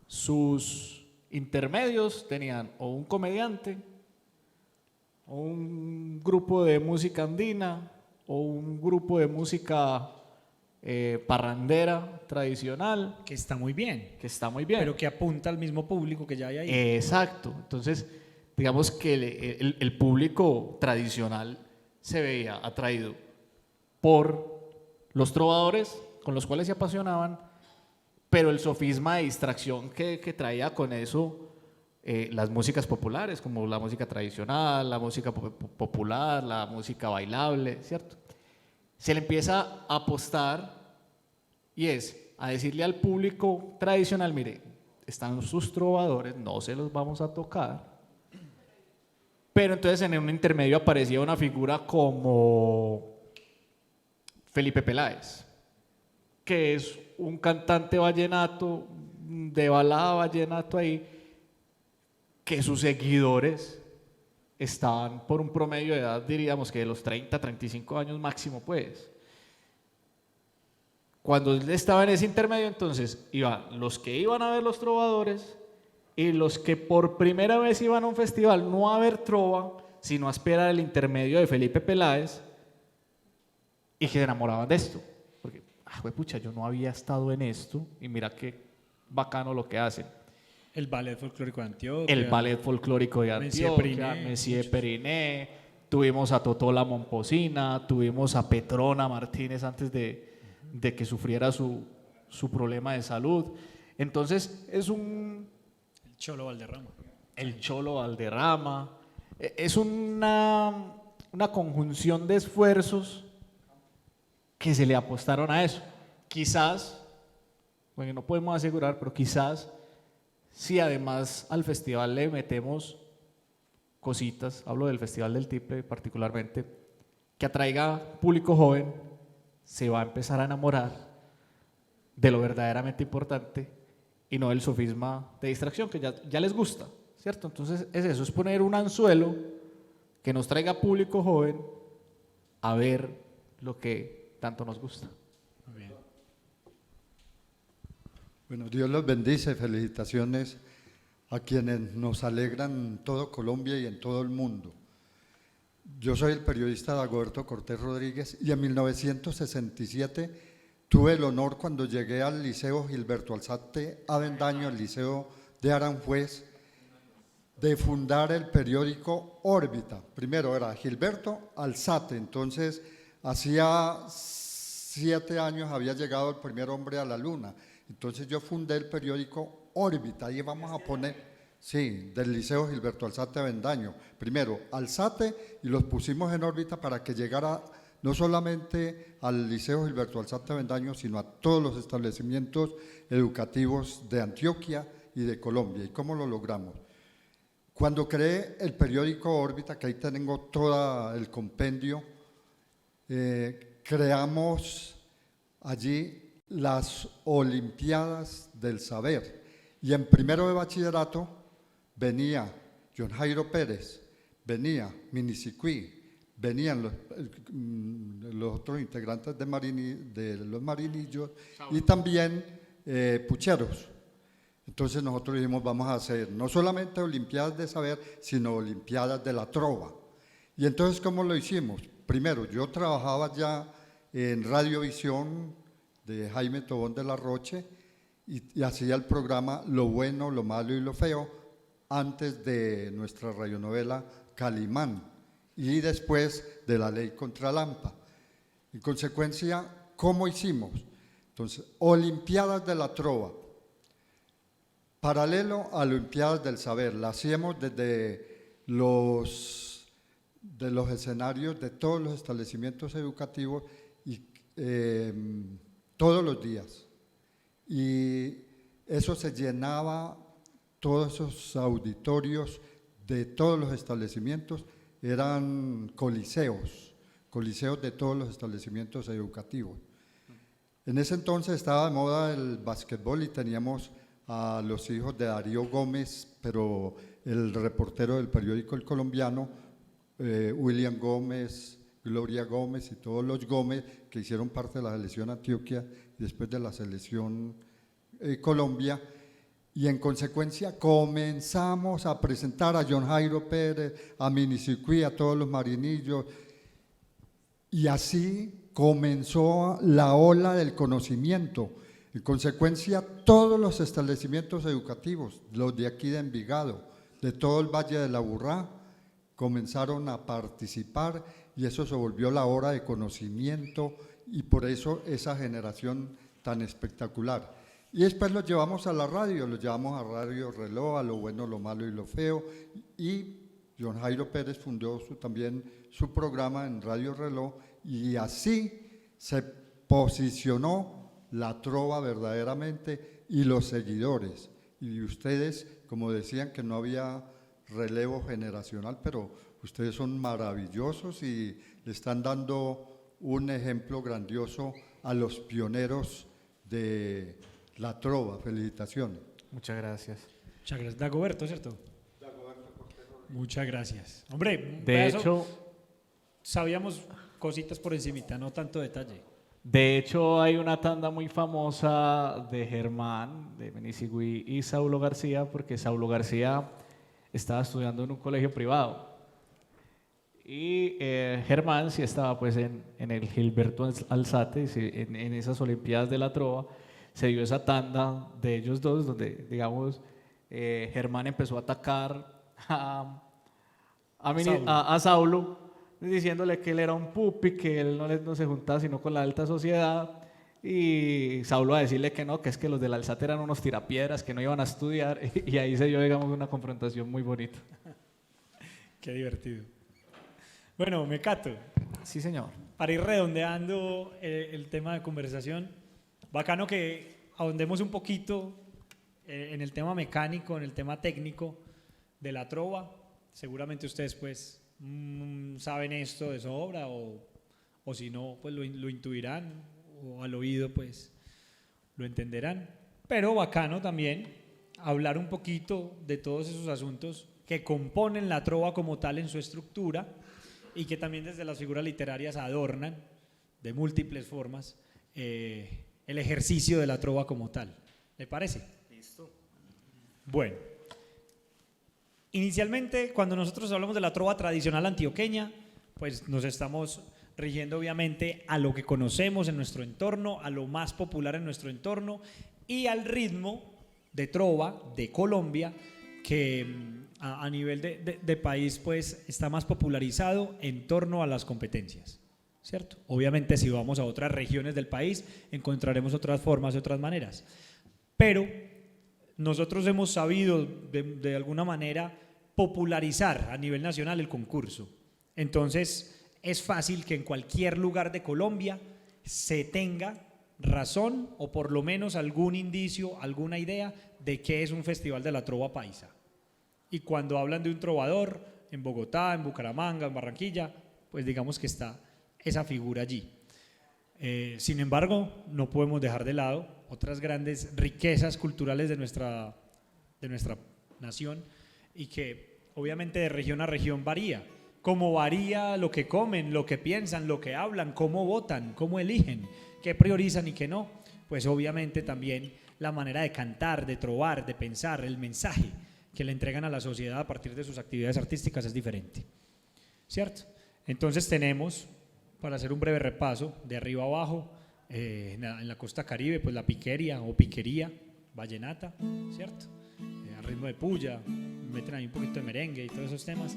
sus intermedios tenían o un comediante, o un grupo de música andina, o un grupo de música parrandera tradicional. Que está muy bien. Que está muy bien. Pero que apunta al mismo público que ya hay ahí. Exacto. Entonces, digamos que el público tradicional se veía atraído por los trovadores con los cuales se apasionaban, pero el sofisma de distracción que traía con eso las músicas populares, como la música tradicional, la música popular, la música bailable, ¿cierto? Se le empieza a apostar y es a decirle al público tradicional, mire, están sus trovadores, no se los vamos a tocar, pero entonces en un intermedio aparecía una figura como Felipe Peláez, que es un cantante vallenato, de balada vallenato ahí, que sus seguidores estaban por un promedio de edad, diríamos que de los 30, 35 años máximo, pues. Cuando él estaba en ese intermedio, entonces iban los que iban a ver los trovadores y los que por primera vez iban a un festival no a ver trova, sino a esperar el intermedio de Felipe Peláez, y que se enamoraban de esto. Porque, pucha, yo no había estado en esto y mira qué bacano lo que hacen. El ballet folclórico de Antioquia. El ballet folclórico de Antioquia, Messier Periné, tuvimos a Totó la Momposina, tuvimos a Petrona Martínez antes de que sufriera su problema de salud. Entonces es un... El Cholo Valderrama. El Cholo Valderrama. Es una conjunción de esfuerzos que se le apostaron a eso. Quizás, bueno, no podemos asegurar, pero quizás si además al festival le metemos cositas, hablo del Festival del Tiple particularmente, que atraiga público joven, se va a empezar a enamorar de lo verdaderamente importante y no del sofisma de distracción que ya les gusta, ¿cierto? Entonces es eso, es poner un anzuelo que nos traiga público joven a ver lo que tanto nos gusta. Muy bien. Bueno, Dios los bendice, felicitaciones a quienes nos alegran en todo Colombia y en todo el mundo. Yo soy el periodista Dagoberto Cortés Rodríguez y en 1967 tuve el honor, cuando llegué al Liceo Gilberto Alzate Avendaño, el Liceo de Aranjuez, de fundar el periódico Órbita. Primero era Gilberto Alzate, entonces hacía 7 años había llegado el primer hombre a la luna. Entonces yo fundé el periódico Órbita, ahí vamos a poner, sí, del Liceo Gilberto Alzate Avendaño. Primero Alzate y los pusimos en órbita para que llegara no solamente al Liceo Gilberto Alzate Avendaño, sino a todos los establecimientos educativos de Antioquia y de Colombia. ¿Y cómo lo logramos? Cuando creé el periódico Órbita, que ahí tengo todo el compendio, creamos allí las Olimpiadas del Saber. Y en primero de bachillerato venía John Jairo Pérez, venía Minisicuí, venían los otros integrantes de los Marinillos y también Pucheros. Entonces nosotros dijimos, vamos a hacer no solamente Olimpiadas de Saber, sino Olimpiadas de la Trova. Y entonces, ¿cómo lo hicimos? Primero, yo trabajaba ya en Radiovisión de Jaime Tobón de la Roche y hacía el programa Lo Bueno, Lo Malo y Lo Feo antes de nuestra radionovela Calimán y después de La Ley contra Lampa. En consecuencia, ¿cómo hicimos? Entonces, Olimpiadas de la Trova, paralelo a Olimpiadas del Saber, la hacíamos desde los escenarios de todos los establecimientos educativos y todos los días. Y eso se llenaba, todos esos auditorios de todos los establecimientos eran coliseos de todos los establecimientos educativos. En ese entonces estaba de moda el básquetbol y teníamos a los hijos de Darío Gómez, pero el reportero del periódico El Colombiano, William Gómez, Gloria Gómez y todos los Gómez que hicieron parte de la selección Antioquia y después de la selección Colombia, y en consecuencia comenzamos a presentar a John Jairo Pérez, a Minicircuit, a todos los marinillos, y así comenzó la ola del conocimiento. En consecuencia, todos los establecimientos educativos, los de aquí de Envigado, de todo el Valle de la Aburrá, comenzaron a participar y eso se volvió la hora de conocimiento y por eso esa generación tan espectacular. Y después los llevamos a la radio, los llevamos a Radio Reloj, a Lo Bueno, Lo Malo y Lo Feo, y John Jairo Pérez fundó también su programa en Radio Reloj y así se posicionó la trova verdaderamente y los seguidores. Y ustedes, como decían que no había relevo generacional, pero ustedes son maravillosos y le están dando un ejemplo grandioso a los pioneros de la trova. Felicitaciones. Muchas gracias. Muchas gracias. Dagoberto, ¿cierto? Muchas gracias. Hombre, De hecho, sabíamos cositas por encimita, no tanto detalle. De hecho, hay una tanda muy famosa de Germán, de Minicircuit y Saulo García, porque Saulo García estaba estudiando en un colegio privado y Germán sí estaba pues en el Gilberto Alzate, en esas Olimpiadas de la Trova, se dio esa tanda de ellos dos, donde digamos Germán empezó a atacar a Saulo, diciéndole que él era un pupi, que él no se juntaba sino con la alta sociedad, y Saulo a decirle que no, que es que los del Alzate eran unos tirapiedras, que no iban a estudiar, y ahí se dio, digamos, una confrontación muy bonita. Qué divertido. Bueno, Mecato. Sí, señor. Para ir redondeando el tema de conversación, bacano que ahondemos un poquito en el tema mecánico, en el tema técnico de la trova. Seguramente ustedes pues saben esto de sobra o si no, pues lo intuirán o al oído pues lo entenderán. Pero bacano también hablar un poquito de todos esos asuntos que componen la trova como tal en su estructura y que también desde las figuras literarias adornan de múltiples formas el ejercicio de la trova como tal. ¿Le parece? Listo. Bueno, inicialmente cuando nosotros hablamos de la trova tradicional antioqueña, pues nos estamos rigiendo obviamente a lo que conocemos en nuestro entorno, a lo más popular en nuestro entorno y al ritmo de trova de Colombia que a nivel de país pues está más popularizado en torno a las competencias, ¿cierto? Obviamente si vamos a otras regiones del país encontraremos otras formas y otras maneras, pero nosotros hemos sabido de alguna manera popularizar a nivel nacional el concurso. Entonces es fácil que en cualquier lugar de Colombia se tenga razón o por lo menos algún indicio, alguna idea de qué es un festival de la trova paisa. Y cuando hablan de un trovador en Bogotá, en Bucaramanga, en Barranquilla, pues digamos que está esa figura allí. Sin embargo, no podemos dejar de lado otras grandes riquezas culturales de nuestra nación y que obviamente de región a región varía. Cómo varía lo que comen, lo que piensan, lo que hablan, cómo votan, cómo eligen, qué priorizan y qué no, pues obviamente también la manera de cantar, de trovar, de pensar, el mensaje que le entregan a la sociedad a partir de sus actividades artísticas es diferente, ¿cierto? Entonces tenemos, para hacer un breve repaso, de arriba abajo, en la costa caribe, pues la piquería o piquería, vallenata, ¿cierto? A ritmo de puya, meten ahí un poquito de merengue y todos esos temas.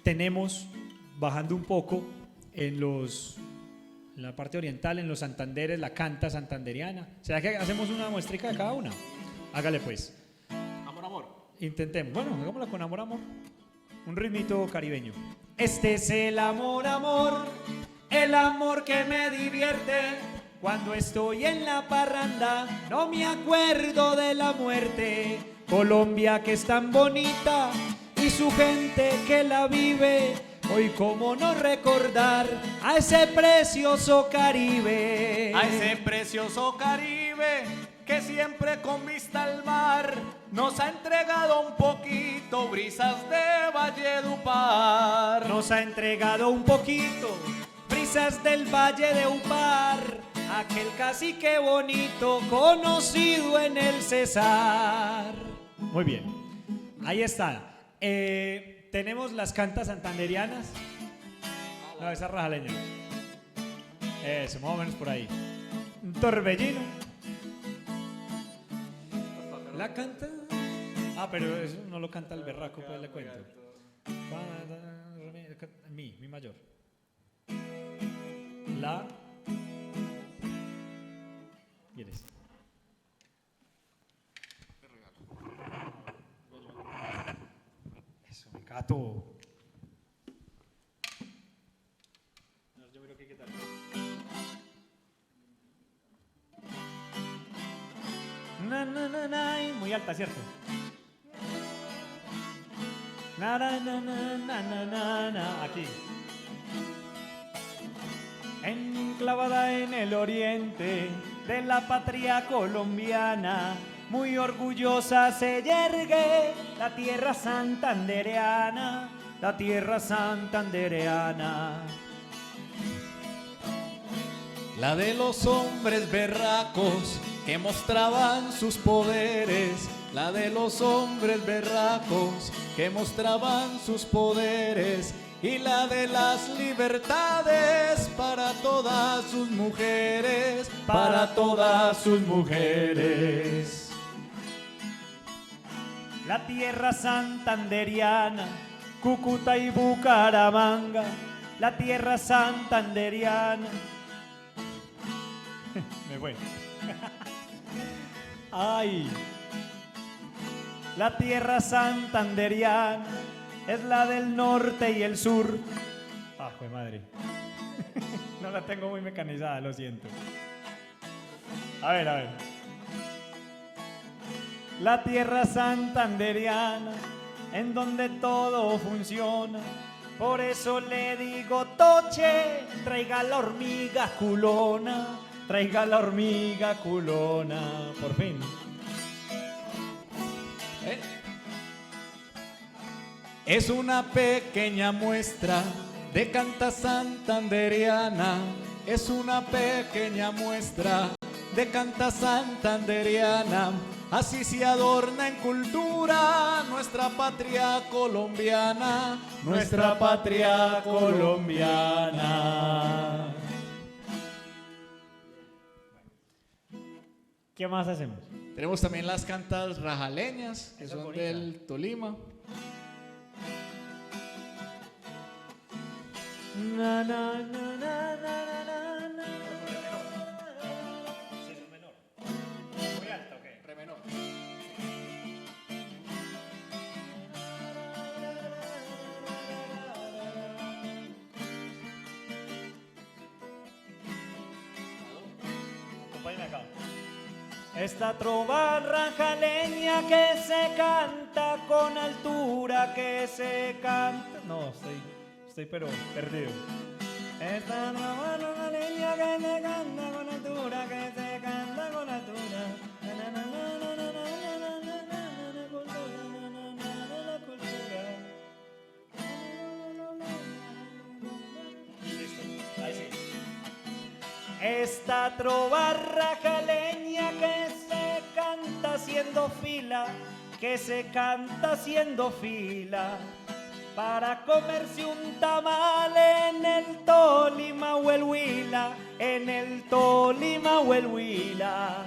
Tenemos, bajando un poco, en la parte oriental, en los Santanderes, la canta santanderiana. ¿Será que hacemos una muestrica de cada una? Hágale pues. Amor, amor. Intentemos, bueno, hagámosla con amor, amor. Un ritmito caribeño. Este es el amor, amor, el amor que me divierte. Cuando estoy en la parranda, no me acuerdo de la muerte. Colombia que es tan bonita y su gente que la vive. Hoy cómo no recordar a ese precioso Caribe. A ese precioso Caribe que siempre con vista al mar nos ha entregado un poquito brisas de Valledupar. Nos ha entregado un poquito brisas del Valle de Upar, aquel cacique bonito conocido en el Cesar. Muy bien, ahí está. Tenemos las cantas santanderianas. No, esa es rajaleña. Eso, más o menos por ahí. Un torbellino. La canta. Ah, pero eso no lo canta el berraco, pues le cuento. Mi mayor. La. ¿Quieres? Eso, me cato. Yo miro qué tal. Na, na, na, na, muy alta, ¿cierto? Na, na, na, na, na, na, na, aquí. Enclavada en el oriente de la patria colombiana, muy orgullosa se yergue la tierra santandereana, la tierra santandereana. La de los hombres berracos que mostraban sus poderes, la de los hombres berracos que mostraban sus poderes, y la de las libertades para todas sus mujeres, para todas sus mujeres. La tierra santanderiana, Cúcuta y Bucaramanga, la tierra santanderiana. Me fue. Ay, la tierra santanderiana es la del norte y el sur. Ah, fue madre. No la tengo muy mecanizada, lo siento. A ver. La tierra santanderiana, en donde todo funciona. Por eso le digo, Toche, traiga la hormiga culona. Traiga la hormiga culona. Por fin. Es una pequeña muestra de canta santanderiana. Es una pequeña muestra de canta santanderiana. Así se adorna en cultura nuestra patria colombiana. Nuestra patria colombiana. ¿Qué más hacemos? Tenemos también las cantas rajaleñas, que son del Tolima. Na, na, na, na, na, na, na. Sí, es menor. Muy alto, ¿ok? Re menor. Acompáñame acá. Esta trova rajaleña que se canta con altura, que se canta. No, estoy pero perdido. Esta trova rajaleña que se canta con altura, que se canta con altura. Listo, ahí sí. Esta trova rajaleña que haciendo fila, que se canta haciendo fila, para comerse un tamal en el Tolima o el Huila, en el Tolima o el Huila.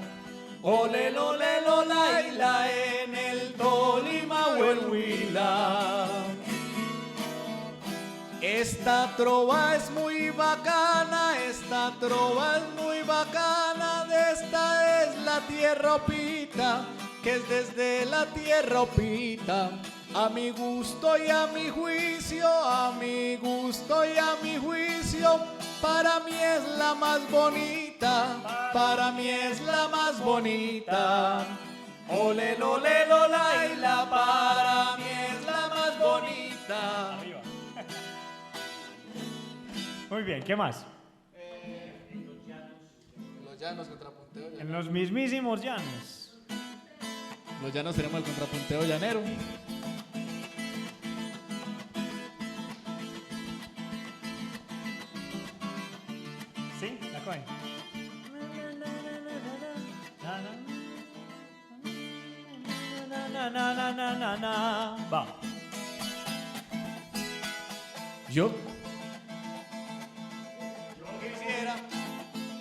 Ole, lole, lola, ila, en el Tolima o el Huila. Esta trova es muy bacana, esta trova es muy bacana, de esta es la tierra opita, que es desde la tierra opita. A mi gusto y a mi juicio, a mi gusto y a mi juicio, para mí es la más bonita, para mí es la más bonita. Ole, lole, lola, y la para mí es la más bonita. Muy bien, ¿qué más? Los llanos, contrapunteo llanero. En los mismísimos llanos. Los llanos tenemos el contrapunteo llanero. ¿Sí? ¿La cogen? Va.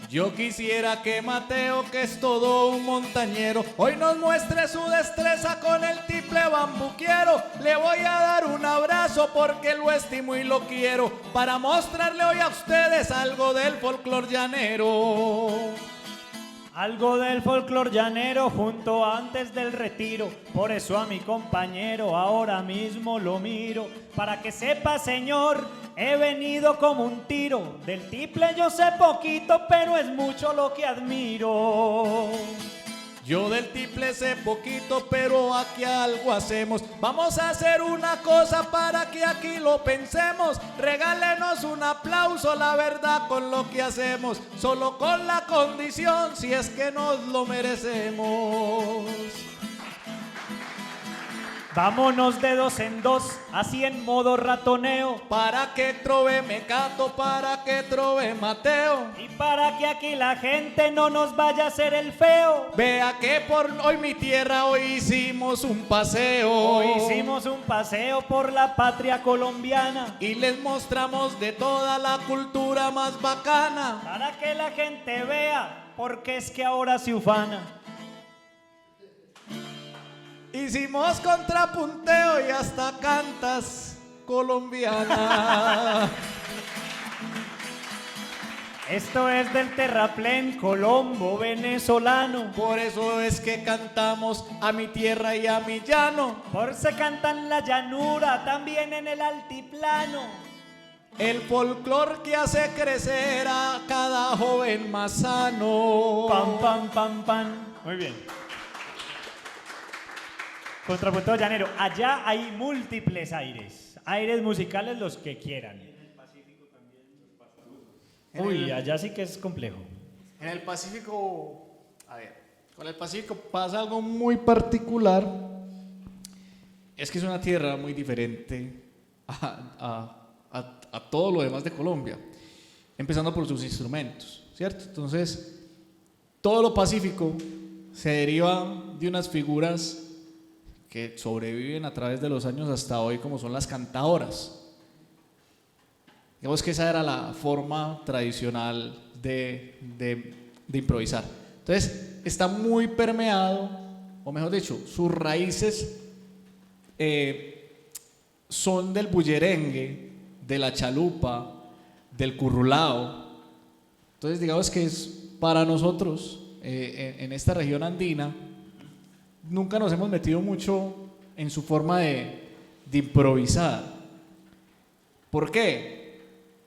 Yo quisiera que Mateo, que es todo un montañero, hoy nos muestre su destreza con el tiple bambuquiero. Le voy a dar un abrazo porque lo estimo y lo quiero, para mostrarle hoy a ustedes algo del folclor llanero. Algo del folclor llanero junto antes del retiro, por eso a mi compañero ahora mismo lo miro, para que sepa, señor, he venido como un tiro, del tiple yo sé poquito, pero es mucho lo que admiro. Yo del tiple sé poquito, pero aquí algo hacemos. Vamos a hacer una cosa para que aquí lo pensemos. Regálenos un aplauso, la verdad, con lo que hacemos. Solo con la condición, si es que nos lo merecemos. Vámonos de dos en dos, así en modo ratoneo, para que trove Mecato, para que trove Mateo, y para que aquí la gente no nos vaya a hacer el feo. Vea que por hoy mi tierra, hoy hicimos un paseo. Hoy hicimos un paseo por la patria colombiana, y les mostramos de toda la cultura más bacana, para que la gente vea, porque es que ahora se ufana. Hicimos contrapunteo y hasta cantas colombiana. Esto es del terraplén colombo venezolano. Por eso es que cantamos a mi tierra y a mi llano. Por se canta en la llanura, también en el altiplano. El folclor que hace crecer a cada joven más sano. Pam, pam, pam, pam. Muy bien. Contrapunto llanero. Allá hay múltiples aires. Aires musicales los que quieran. En el Pacífico también. Uy, allá sí que es complejo. En el Pacífico, a ver, con el Pacífico pasa algo muy particular. Es que es una tierra muy diferente a todo lo demás de Colombia. Empezando por sus instrumentos, ¿cierto? Entonces, todo lo pacífico se deriva de unas figuras que sobreviven a través de los años hasta hoy, como son las cantadoras. Digamos que esa era la forma tradicional de improvisar. Entonces, está muy permeado, o mejor dicho, sus raíces son del bullerengue, de la chalupa, del currulao. Entonces, digamos que es para nosotros, en esta región andina, nunca nos hemos metido mucho en su forma de improvisar. ¿Por qué?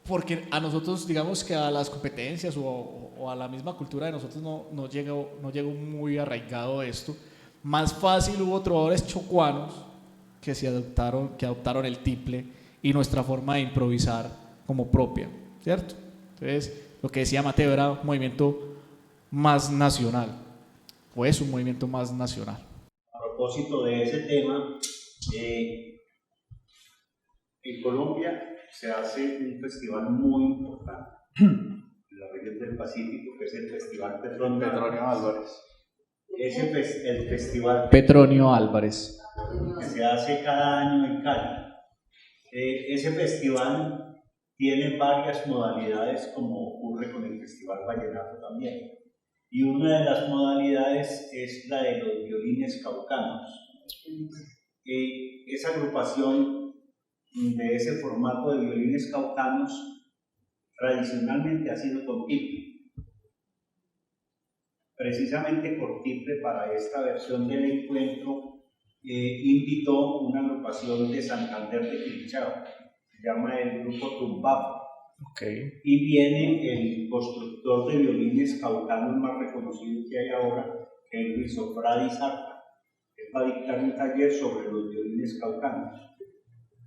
Porque a nosotros, digamos que a las competencias o a la misma cultura de nosotros no llegó muy arraigado esto. Más fácil hubo trovadores chocuanos que adoptaron el tiple y nuestra forma de improvisar como propia, ¿cierto? Entonces, lo que decía Mateo era un movimiento más nacional, o es un movimiento más nacional. A propósito de ese tema, en Colombia se hace un festival muy importante en la región del Pacífico, que es el Festival Petronio Álvarez. el festival Petronio Álvarez. que se hace cada año en Cali. Ese festival tiene varias modalidades, como ocurre con el Festival Vallenato también. Y una de las modalidades es la de los violines caucanos. Esa agrupación de ese formato de violines caucanos tradicionalmente ha sido con tiple. Precisamente Cortiple, para esta versión del encuentro, invitó una agrupación de Santander de Quilichao, se llama el grupo Tumbao. Okay. Y viene el constructor de violines caucanos más reconocido que hay ahora, que es Luis Ofradi Zarpa. Él va a dictar un taller sobre los violines caucanos.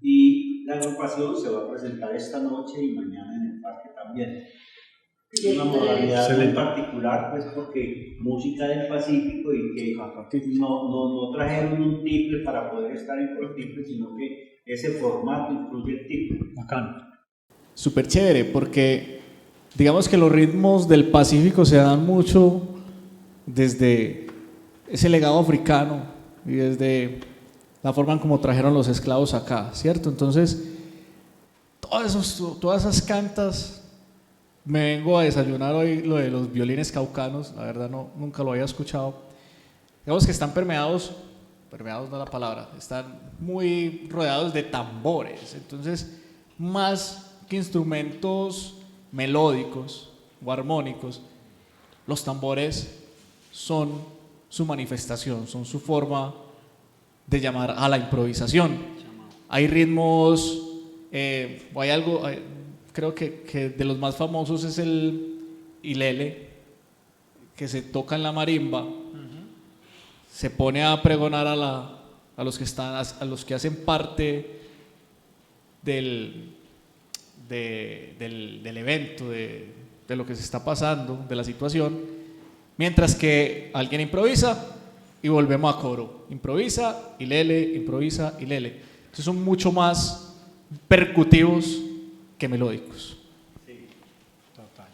Y la agrupación se va a presentar esta noche y mañana en el parque también. Es una modalidad muy particular, pues, porque música del Pacífico y que no trajeron un tiple para poder estar en Cortiple, sino que ese formato incluye el tiple. Bacán. Súper chévere, porque digamos que los ritmos del Pacífico se dan mucho desde ese legado africano y desde la forma en como trajeron los esclavos acá, ¿cierto? Entonces, todas esas cantas. Me vengo a desayunar hoy lo de los violines caucanos, la verdad nunca lo había escuchado. Digamos que están permeados no es la palabra, están muy rodeados de tambores, entonces más que instrumentos melódicos o armónicos, los tambores son su manifestación, son su forma de llamar a la improvisación. Hay ritmos, hay algo... Creo que de los más famosos es el ilele, que se toca en la marimba, se pone a pregonar a los que hacen parte del evento, de lo que se está pasando, de la situación, mientras que alguien improvisa y volvemos a coro, improvisa, ilele, improvisa, ilele. Entonces son mucho más percutivos que melódicos. Sí, total.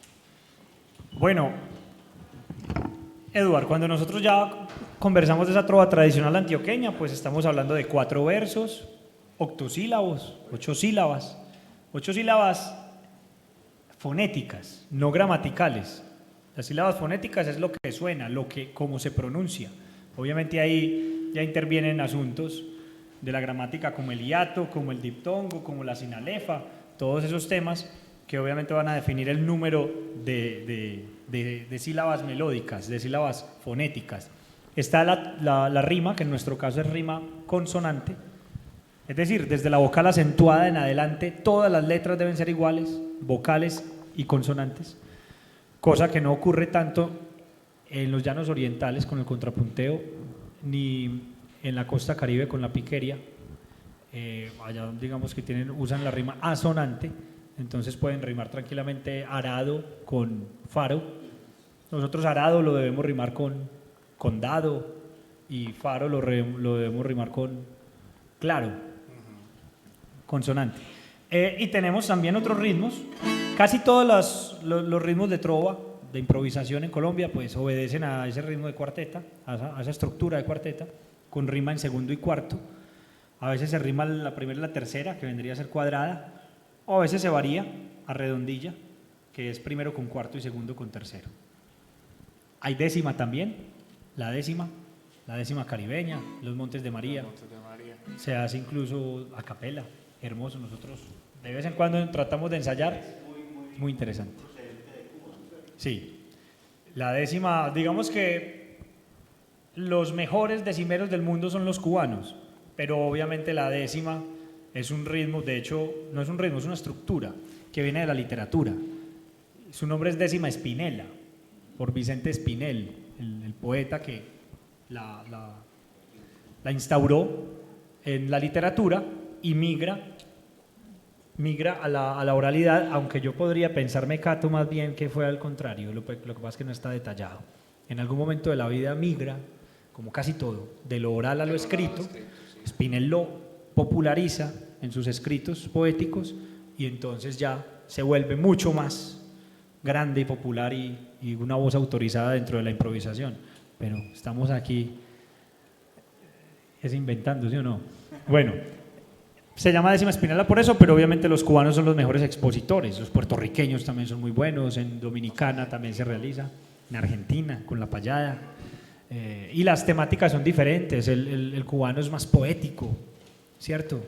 Bueno, Eduard, cuando nosotros ya conversamos de esa trova tradicional antioqueña, pues estamos hablando de 4 versos, octosílabos, 8 sílabas fonéticas, no gramaticales. Las sílabas fonéticas es lo que suena, cómo se pronuncia. Obviamente ahí ya intervienen asuntos de la gramática como el hiato, como el diptongo, como la sinalefa, todos esos temas que obviamente van a definir el número de sílabas melódicas, de sílabas fonéticas. Está la rima, que en nuestro caso es rima consonante, es decir, desde la vocal acentuada en adelante, todas las letras deben ser iguales, vocales y consonantes, cosa que no ocurre tanto en los llanos orientales con el contrapunteo, ni en la costa caribe con la piqueria. Allá digamos que usan la rima asonante, entonces pueden rimar tranquilamente arado con faro. Nosotros arado lo debemos rimar con dado y faro lo debemos rimar con claro, consonante. Y tenemos también otros ritmos. Casi todos los ritmos de trova, de improvisación en Colombia, pues obedecen a ese ritmo de cuarteta, a esa estructura de cuarteta, con rima en segundo y cuarto. A veces se rima la primera y la tercera, que vendría a ser cuadrada, o a veces se varía a redondilla, que es primero con cuarto y segundo con tercero. Hay décima también, la décima caribeña, los Montes de María. Se hace incluso a capela, hermoso. Nosotros de vez en cuando tratamos de ensayar, muy interesante. Sí, la décima, digamos que los mejores decimeros del mundo son los cubanos, pero obviamente la décima es un ritmo, de hecho no es un ritmo, es una estructura que viene de la literatura. Su nombre es décima Espinela, por Vicente Espinel, el poeta que la instauró en la literatura y migra a la oralidad, aunque yo podría pensarme, Cato, más bien que fue al contrario, lo que pasa es que no está detallado. En algún momento de la vida migra, como casi todo, de lo oral a lo escrito. Spinel lo populariza en sus escritos poéticos y entonces ya se vuelve mucho más grande y popular y una voz autorizada dentro de la improvisación. pero estamos aquí, es inventando, ¿sí o no? Bueno, se llama décima espinela por eso, pero obviamente los cubanos son los mejores expositores, los puertorriqueños también son muy buenos, en Dominicana también se realiza, en Argentina con la payada, y las temáticas son diferentes, el cubano es más poético, ¿cierto?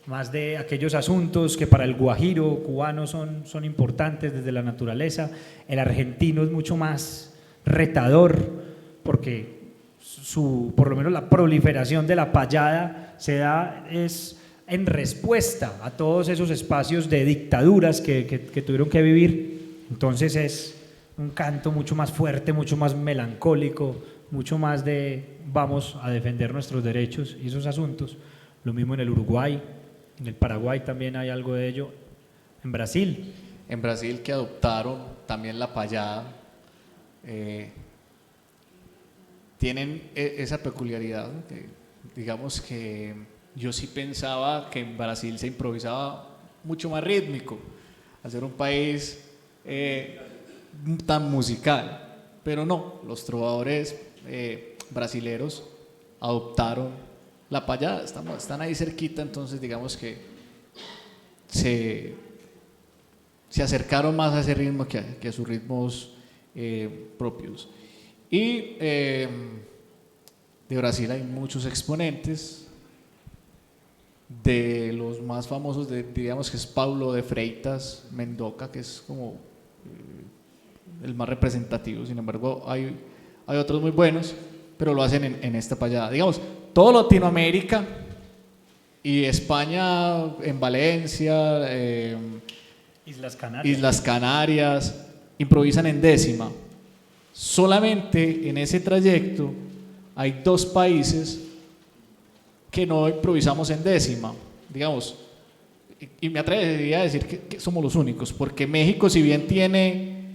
Más de aquellos asuntos que para el guajiro cubano son importantes desde la naturaleza. El argentino es mucho más retador porque por lo menos la proliferación de la payada se da es en respuesta a todos esos espacios de dictaduras que tuvieron que vivir. Entonces es un canto mucho más fuerte, mucho más melancólico, mucho más de vamos a defender nuestros derechos y esos asuntos. Lo mismo en el Uruguay, en el Paraguay también hay algo de ello, en Brasil. En Brasil, que adoptaron también la payada, tienen esa peculiaridad, ¿no? Que, digamos que yo sí pensaba que en Brasil se improvisaba mucho más rítmico, al ser un país tan musical, pero no, los trovadores brasileros adoptaron la payada, están ahí cerquita, entonces digamos que se acercaron más a ese ritmo que a sus ritmos propios. Y de Brasil hay muchos exponentes, de los más famosos, digamos que es Paulo de Freitas Mendoca, que es como el más representativo. Sin embargo, hay otros muy buenos, pero lo hacen en esta payada. Digamos, todo Latinoamérica y España, en Valencia, Islas Canarias, improvisan en décima. Solamente en ese trayecto hay 2 países que no improvisamos en décima, digamos, y me atrevería a decir que somos los únicos, porque México, si bien tiene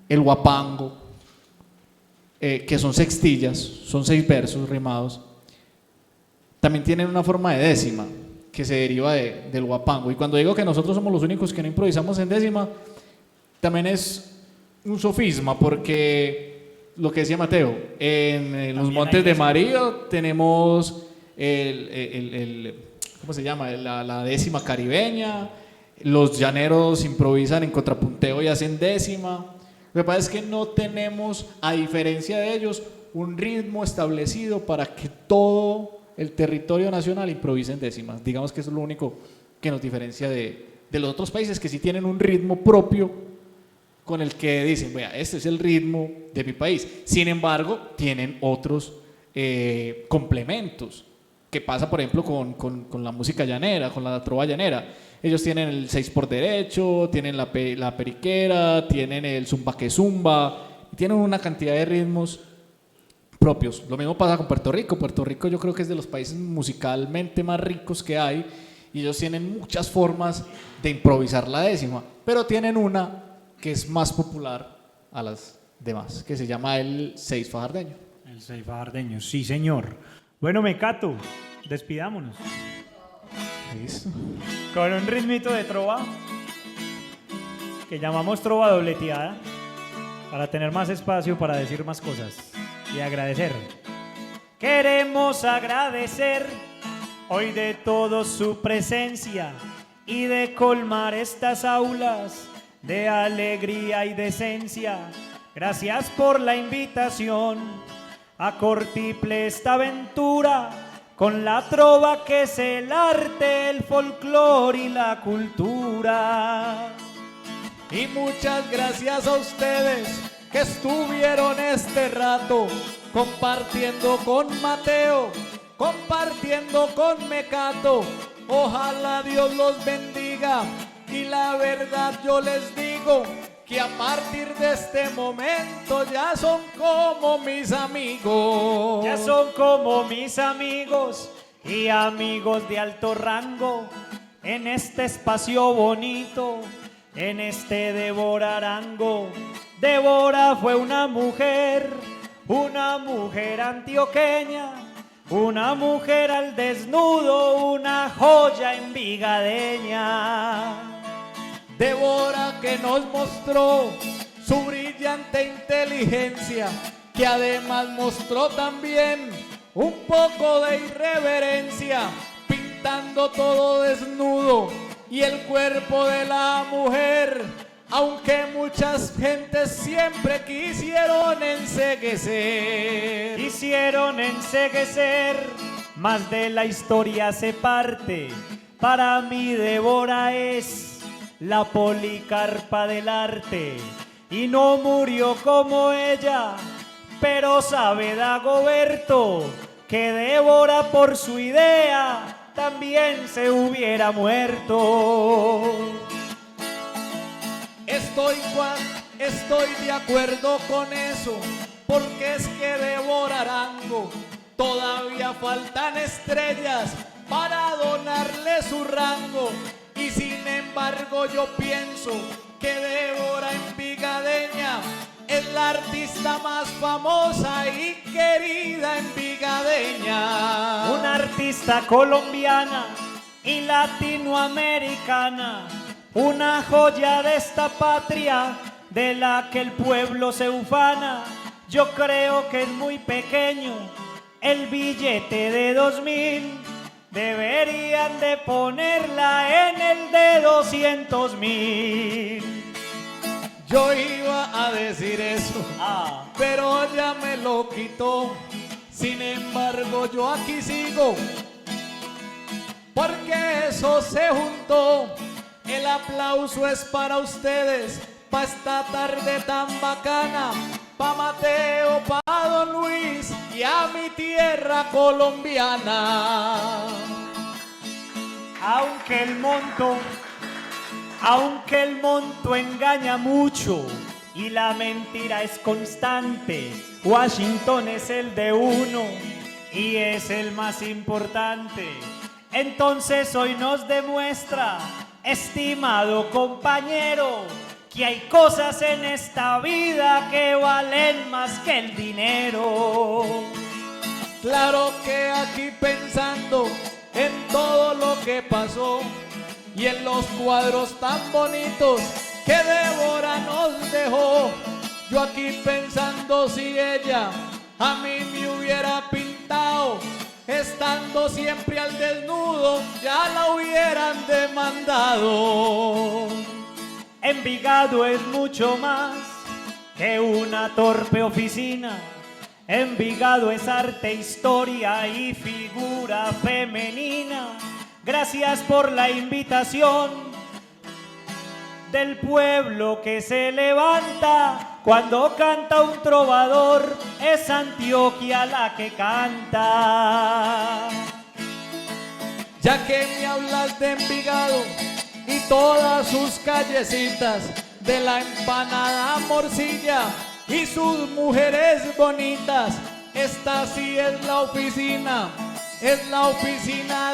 el huapango, que son sextillas, son 6 versos rimados, también tienen una forma de décima que se deriva del huapango. Y cuando digo que nosotros somos los únicos que no improvisamos en décima, también es un sofisma, porque lo que decía Mateo, en los Montes de María tenemos ¿cómo se llama? La décima caribeña, los llaneros improvisan en contrapunteo y hacen décima. Lo que pasa es que no tenemos, a diferencia de ellos, un ritmo establecido para que todo el territorio nacional improvise en décimas. Digamos que eso es lo único que nos diferencia de los otros países, que sí tienen un ritmo propio con el que dicen, vea, este es el ritmo de mi país. Sin embargo, tienen otros complementos. ¿Qué pasa, por ejemplo, con la música llanera, con la trova llanera? Ellos tienen el 6 por derecho, tienen la periquera, tienen el zumba que zumba, tienen una cantidad de ritmos propios. Lo mismo pasa con Puerto Rico. Puerto Rico yo creo que es de los países musicalmente más ricos que hay, y ellos tienen muchas formas de improvisar la décima, pero tienen una que es más popular a las demás, que se llama el 6 fajardeño. El 6 fajardeño, sí señor. Bueno, Mecato, despidámonos. Listo. Con un ritmito de trova que llamamos trova dobleteada, para tener más espacio para decir más cosas y agradecer. Queremos agradecer hoy de todo su presencia y de colmar estas aulas de alegría y decencia. Gracias por la invitación a Cortiple esta aventura, con la trova que es el arte, el folclore y la cultura. Y muchas gracias a ustedes que estuvieron este rato compartiendo con Mateo, compartiendo con Mecato. Ojalá Dios los bendiga, y la verdad yo les digo que a partir de este momento ya son como mis amigos. Ya son como mis amigos y amigos de alto rango en este espacio bonito, en este Débora Arango. Débora fue una mujer antioqueña, una mujer al desnudo, una joya envigadeña. Débora, que nos mostró su brillante inteligencia que además mostró también un poco de irreverencia, pintando todo desnudo y el cuerpo de la mujer, aunque muchas gentes siempre quisieron enceguecer. Quisieron enceguecer, más de la historia se parte. Para mí Débora es la Policarpa del arte, y no murió como ella, pero sabe Dagoberto que Débora por su idea también se hubiera muerto. Estoy de acuerdo con eso, porque es que Débora Arango todavía faltan estrellas para donarle su rango, y sin embargo yo pienso que Débora Envigadeña es la artista más famosa y querida envigadeña. Una artista colombiana y latinoamericana, una joya de esta patria de la que el pueblo se ufana. Yo creo que es muy pequeño el billete de 2000, deberían de ponerla en el de 200.000. Yo iba a decir eso, pero ya me lo quitó. Sin embargo, yo aquí sigo, porque eso se juntó. El aplauso es para ustedes, pa' esta tarde tan bacana, pa' Mateo, pa' Don Luis y a mi tierra colombiana. Aunque el monto engaña mucho y la mentira es constante, Washington es el de uno y es el más importante. Entonces hoy nos demuestra, estimado compañero, que hay cosas en esta vida que valen más que el dinero. Claro que aquí pensando en todo lo que pasó y en los cuadros tan bonitos que Débora nos dejó, yo aquí pensando si ella a mí me hubiera pintado, estando siempre al desnudo, ya la hubieran demandado. Envigado es mucho más que una torpe oficina. Envigado es arte, historia y figura femenina. Gracias por la invitación del pueblo que se levanta. Cuando canta un trovador, es Antioquia la que canta. Ya que me hablas de Envigado y todas sus callecitas, de la empanada morcilla y sus mujeres bonitas, esta sí es la oficina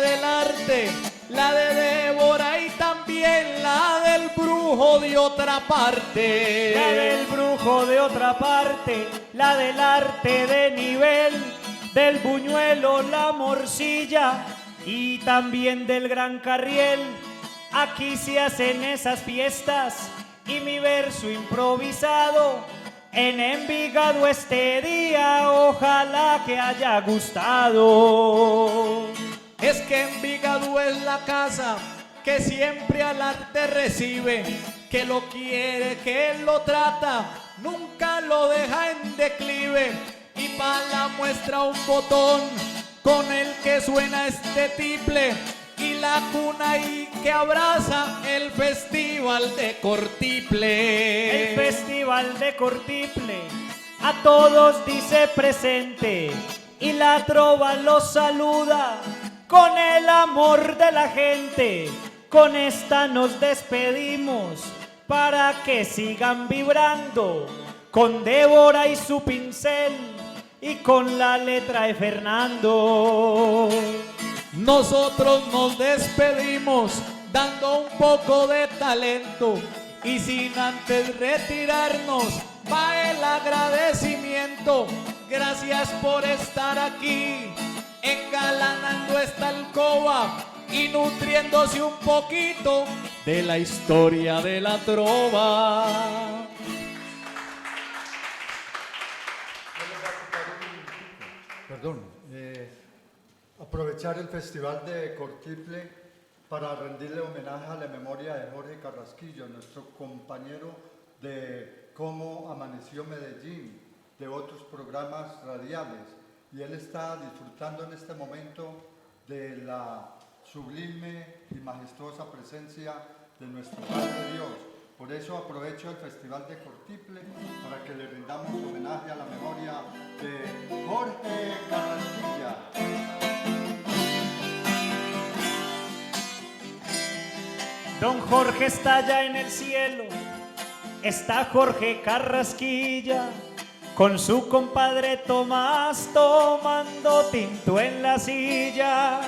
del arte, la de Débora y también la del brujo de otra parte. La del brujo de otra parte, la del arte de nivel, del buñuelo, la morcilla y también del gran carriel. Aquí se hacen esas fiestas y mi verso improvisado en Envigado este día, ojalá que haya gustado. Es que Envigado es la casa que siempre al arte recibe, que lo quiere, que lo trata, nunca lo deja en declive. Y para la muestra un botón con el que suena este tiple, y la cuna y que abraza el Festival de Cortiple. El Festival de Cortiple a todos dice presente y la trova los saluda con el amor de la gente. Con esta nos despedimos para que sigan vibrando con Débora y su pincel y con la letra de Fernando. Nosotros nos despedimos dando un poco de talento y sin antes retirarnos va el agradecimiento. Gracias por estar aquí engalanando esta alcoba y nutriéndose un poquito de la historia de la trova. Perdón, aprovechar el Festival de Cortiple para rendirle homenaje a la memoria de Jorge Carrasquilla, nuestro compañero de Cómo Amaneció Medellín, de otros programas radiales. Y él está disfrutando en este momento de la sublime y majestuosa presencia de nuestro Padre Dios. Por eso aprovecho el Festival de Cortiple para que le rindamos homenaje a la memoria de Jorge Carrasquilla. Don Jorge está allá en el cielo, está Jorge Carrasquilla, con su compadre Tomás tomando tinto en la silla.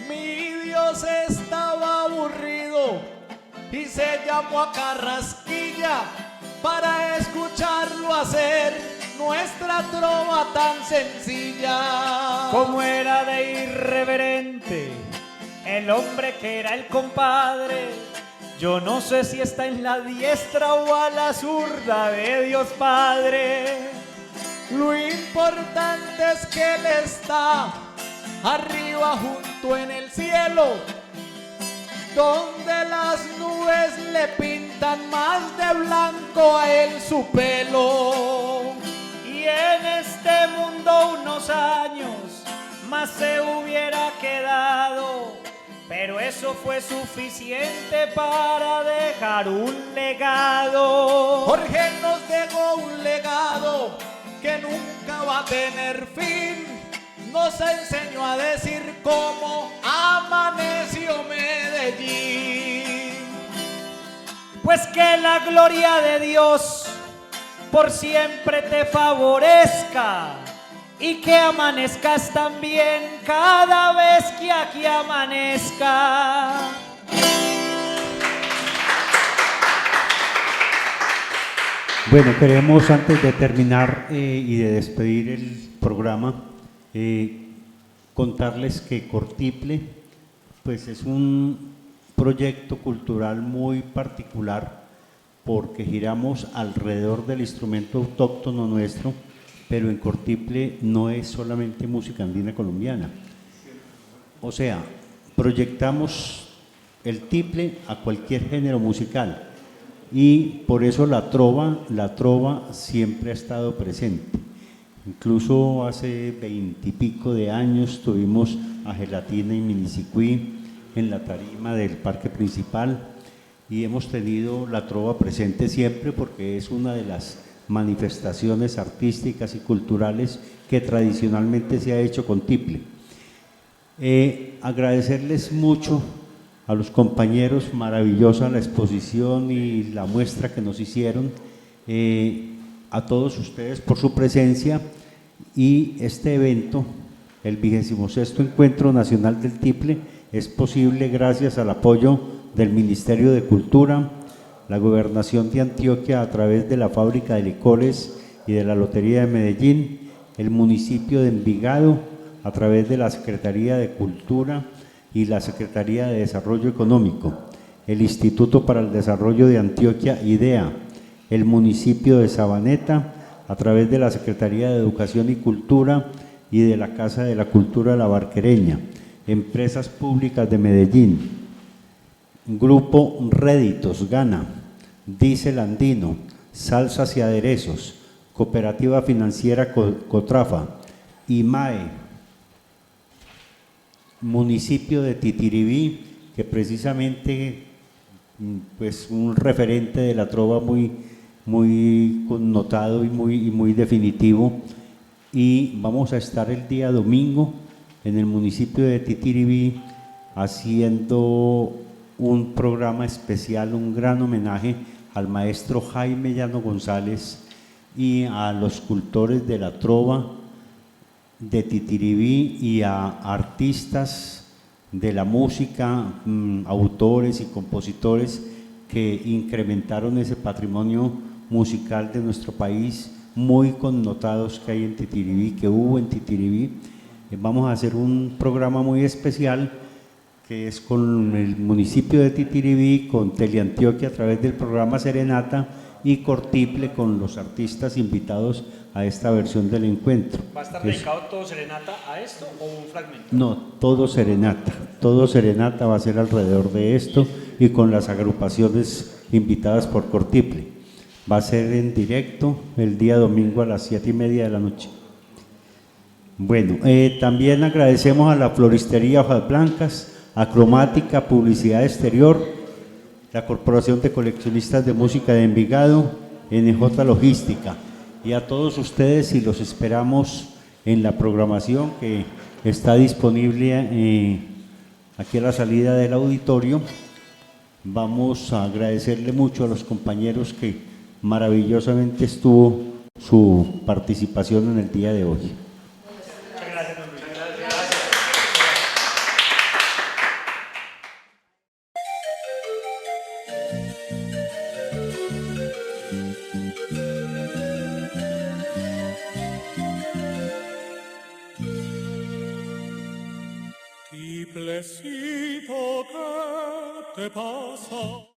Mi Dios estaba aburrido y se llamó a Carrasquilla para escucharlo hacer nuestra trova tan sencilla. Como era de irreverente el hombre que era el compadre, yo no sé si está en la diestra o a la zurda de Dios Padre. Lo importante es que Él está arriba junto en el cielo, donde las nubes le pintan más de blanco a él su pelo. Y en este mundo unos años más se hubiera quedado, pero eso fue suficiente para dejar un legado. Jorge nos dejó un legado que nunca va a tener fin. Nos enseñó a decir cómo amaneció Medellín. Pues que la gloria de Dios por siempre te favorezca y que amanezcas también cada vez que aquí amanezca. Bueno, queremos antes de terminar y de despedir el programa, contarles que Cortiple pues es un proyecto cultural muy particular porque giramos alrededor del instrumento autóctono nuestro, pero en Cortiple no es solamente música andina colombiana. O sea, proyectamos el tiple a cualquier género musical y por eso la trova siempre ha estado presente. Incluso hace 20 y pico de años tuvimos a Gelatina y Minicicuí en la tarima del parque principal y hemos tenido la trova presente siempre porque es una de las manifestaciones artísticas y culturales que tradicionalmente se ha hecho con tiple. Agradecerles mucho a los compañeros, maravillosa la exposición y la muestra que nos hicieron, a todos ustedes por su presencia y este evento, el 26º Encuentro Nacional del Tiple, es posible gracias al apoyo del Ministerio de Cultura, la Gobernación de Antioquia a través de la Fábrica de Licores y de la Lotería de Medellín, el municipio de Envigado a través de la Secretaría de Cultura y la Secretaría de Desarrollo Económico, el Instituto para el Desarrollo de Antioquia, IDEA, el municipio de Sabaneta a través de la Secretaría de Educación y Cultura y de la Casa de la Cultura de la Barquereña, Empresas Públicas de Medellín, Grupo Réditos Gana, Diesel Andino, Salsas y Aderezos, Cooperativa Financiera Cotrafa, IMAE, municipio de Titiribí, que precisamente pues un referente de la trova muy connotado y muy definitivo, y vamos a estar el día domingo en el municipio de Titiribí haciendo un programa especial, un gran homenaje al maestro Jaime Llano González y a los cultores de la trova de Titiribí y a artistas de la música, autores y compositores que incrementaron ese patrimonio musical de nuestro país, muy connotados que hay en Titiribí, que hubo en Titiribí. Vamos a hacer un programa muy especial que es con el municipio de Titiribí, con Teleantioquia a través del programa Serenata y Cortiple con los artistas invitados a esta versión del encuentro. ¿Va a estar Es- dedicado todo serenata a esto o un fragmento? No, todo serenata va a ser alrededor de esto y con las agrupaciones invitadas por Cortiple. Va a ser en directo el día domingo a las 7:30 de la noche. Bueno, también agradecemos a la Floristería Hojas Blancas, a Cromática, Publicidad Exterior, la Corporación de Coleccionistas de Música de Envigado, NJ Logística, y a todos ustedes, y los esperamos en la programación que está disponible aquí a la salida del auditorio. Vamos a agradecerle mucho a los compañeros que maravillosamente estuvo su participación en el día de hoy. Tiplecito, ¿qué te pasa?